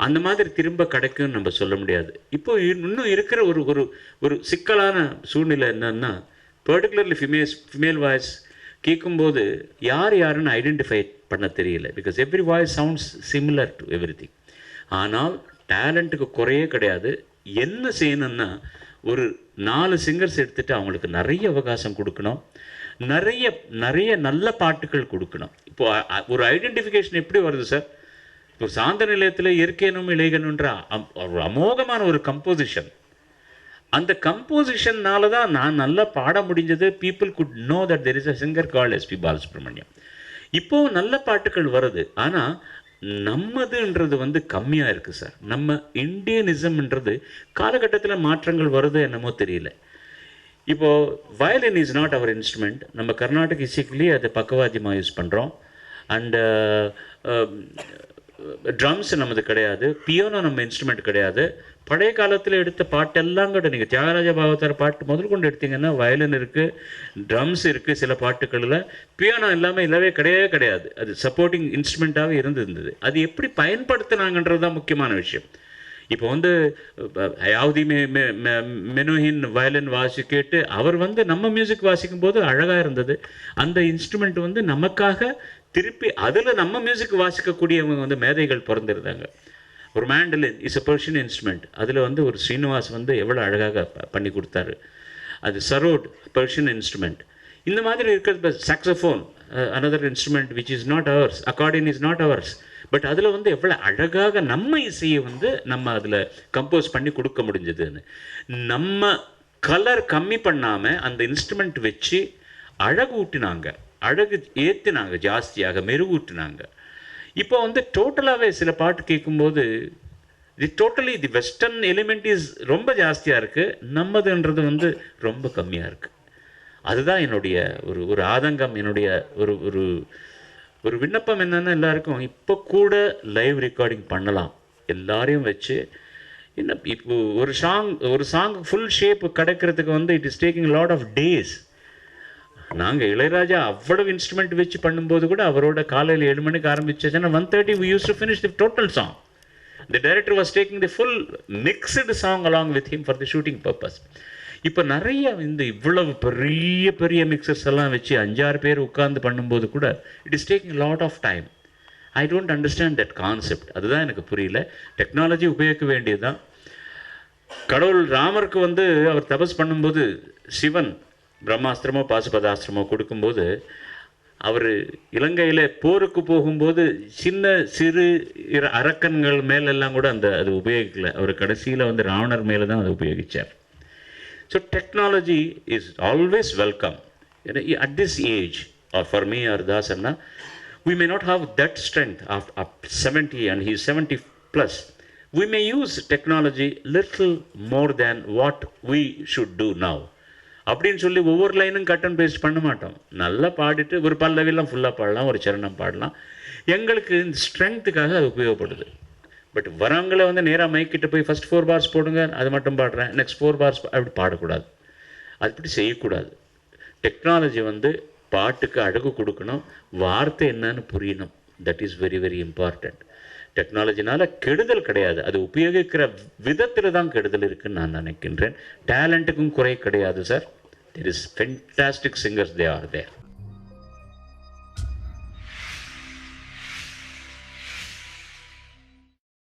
அந்த மாதிரி திரும்ப கிடைக்கும்னு நம்ம சொல்ல முடியாது. இப்போ இன்னும் இருக்கிற ஒரு ஒரு ஒரு சிக்கலான சூழ்நிலை என்னன்னா, பர்டிகுலர்லி ஃபிமேல் வாய்ஸ் கேட்கும்போது யாருன்னு ஐடென்டிஃபை பண்ண தெரியல. Because every voice sounds similar to every thing. ஆனால் டேலண்ட்டுக்கு குறையே கிடையாது. என்ன செய்யணும்னா, ஒரு 4 சிங்கர்ஸ் எடுத்துகிட்டு அவங்களுக்கு நிறைய அவகாசம் கொடுக்கணும், நிறைய நல்ல பாட்டுகள் கொடுக்கணும். இப்போது ஒரு ஐடென்டிஃபிகேஷன் எப்படி வருது சார்? இப்போ சாந்த நிலையத்தில் இயற்கையனும் இளையகனுன்ற ஒரு அமோகமான ஒரு கம்போசிஷன். அந்த கம்போசிஷன்னால தான் நான் நல்லா பாட முடிஞ்சது. People could know that there is a singer called SP Balasubrahmanyam. இப்போது நல்ல பாட்டுகள் வருது, ஆனால் நம்மதுன்றது வந்து கம்மியாக இருக்குது சார். நம்ம இண்டியனிசம்ன்றது காலகட்டத்தில் மாற்றங்கள் வருது என்னமோ தெரியல. இப்போது violin is not our instrument. நம்ம கர்நாடக இசைக்குள்ளேயே அதை பக்கவாத்தியமாக யூஸ் பண்ணுறோம். அண்டு ட்ரம்ஸ் நமது கிடையாது, பியானோ நம்ம இன்ஸ்ட்ருமெண்ட் கிடையாது. பழைய காலத்தில் எடுத்த பாட்டெல்லாம் கூட நீங்கள் தியாகராஜ பாகவதர் பாட்டு முதல் கொண்டு எடுத்திங்கன்னா வயலின் இருக்குது, ட்ரம்ஸ் இருக்குது, சில பாட்டுகளில் பியானோ எல்லாமே இல்லவே கிடையாது. அது சப்போர்ட்டிங் இன்ஸ்ட்ருமெண்ட்டாகவே இருந்தது. அது எப்படி பயன்படுத்தினாங்கன்றது தான் முக்கியமான விஷயம். இப்போ வந்து யாவதி மெனுஹின் வயலின் கேட்டு அவர் வந்து நம்ம மியூசிக் வாசிக்கும் போது அழகாக இருந்தது. அந்த இன்ஸ்ட்ருமெண்ட் வந்து நமக்காக திருப்பி அதில் நம்ம மியூசிக் வாசிக்கக்கூடியவங்க வந்து மேதைகள் பிறந்திருந்தாங்க. ஒரு mandolin is a Persian instrument. அதில் வந்து ஒரு ஸ்ரீனிவாஸ் வந்து எவ்வளோ அழகாக பண்ணி கொடுத்தாரு. அது சரோட் பெர்ஷியன் இன்ஸ்ட்ருமெண்ட். இந்த மாதிரி இருக்கிறது. Saxophone another instrument which is not ours, accordion is not ours, but அதில் வந்து எவ்வளோ அழகாக நம்ம இசையை வந்து நம்ம அதில் கம்போஸ் பண்ணி கொடுக்க முடிஞ்சதுன்னு. நம்ம கலர் கம்மி பண்ணாமல் அந்த இன்ஸ்ட்ருமெண்ட் வச்சு அழகு ஊட்டினாங்க, அழகு ஏற்றினாங்க, ஜாஸ்தியாக மெருகூட்டினாங்க. இப்போ வந்து டோட்டலாகவே சில பாட்டு கேட்கும்போது தி வெஸ்டர்ன் எலிமெண்ட் இஸ் ரொம்ப ஜாஸ்தியாக இருக்குது, நம்மதுன்றது வந்து ரொம்ப கம்மியாக இருக்குது. அதுதான் என்னுடைய ஒரு ஆதங்கம், என்னுடைய ஒரு ஒரு விண்ணப்பம் என்னென்னா, எல்லாருக்கும் இப்போ கூட லைவ் ரெக்கார்டிங் பண்ணலாம் எல்லாரையும் வச்சு. இன்னும் இப்போ ஒரு சாங் ஃபுல் ஷேப் கிடைக்கிறதுக்கு வந்து it is taking lot of days. நாங்கள் இளையராஜா அவ்வளவு இன்ஸ்ட்ருமெண்ட் வச்சு பண்ணும்போது கூட அவரோட காலையில் 7 மணிக்கு ஆரம்பிச்சேன்னா 1:30 we used to finish the total song. The director was taking the full mixed song along with him for the shooting purpose. இப்போ நிறைய இவ்வளவு பெரிய மிக்சர்ஸ் எல்லாம் வச்சு 5-6 பேர் உட்கார்ந்து பண்ணும்போது கூட it is taking lot of time. I don't understand that concept. அதுதான் எனக்கு புரியல. டெக்னாலஜி உபயோகிக்க வேண்டியது தான். கடவுள் ராமருக்கு வந்து அவர் தபஸ் பண்ணும்போது சிவன் பிரம்மாஸ்திரமோ பாசுபதாஸ்திரமோ கொடுக்கும்போது அவர் இலங்கையில் போருக்கு போகும்போது சிறு அரக்கன்கள் மேலெல்லாம் கூட அது உபயோகிக்கல. அவர் கடைசியில் வந்து ராவணர் மேலே தான் அதை உபயோகித்தார். So technology is always welcome. At this age, or for me or Dasanna, we may not have that strength of 70 and he's 70 plus. We may use technology little more than what we should do now. அப்படின்னு சொல்லி ஒவ்வொரு லைனும் cut and paste பண்ண மாட்டோம். நல்லா பாடிட்டு ஒரு பல்லவிலாம் ஃபுல்லாக பாடலாம், ஒரு சரணம் பாடலாம். எங்களுக்கு இந்த ஸ்ட்ரென்த்துக்காக அது உபயோகப்படுது. பட் வரவங்களை வந்து நேராக மைக்கிட்ட போய் ஃபஸ்ட் 4 bars போடுங்க, அது மட்டும் பாடுறேன், நெக்ஸ்ட் 4 bars அப்படி பாடக்கூடாது, அப்படி செய்யக்கூடாது. டெக்னாலஜி வந்து பாட்டுக்கு அழகு கொடுக்கணும், வார்த்தை என்னன்னு புரியணும். That is very very important. டெக்னாலஜினால கெடுதல் கிடையாது, அது உபயோகிக்கிற விதத்தில் தான் கெடுதல் இருக்குன்னு நான் நினைக்கின்றேன். டேலண்ட்டுக்கும் குறை கிடையாது sir. There is fantastic singers, they are there.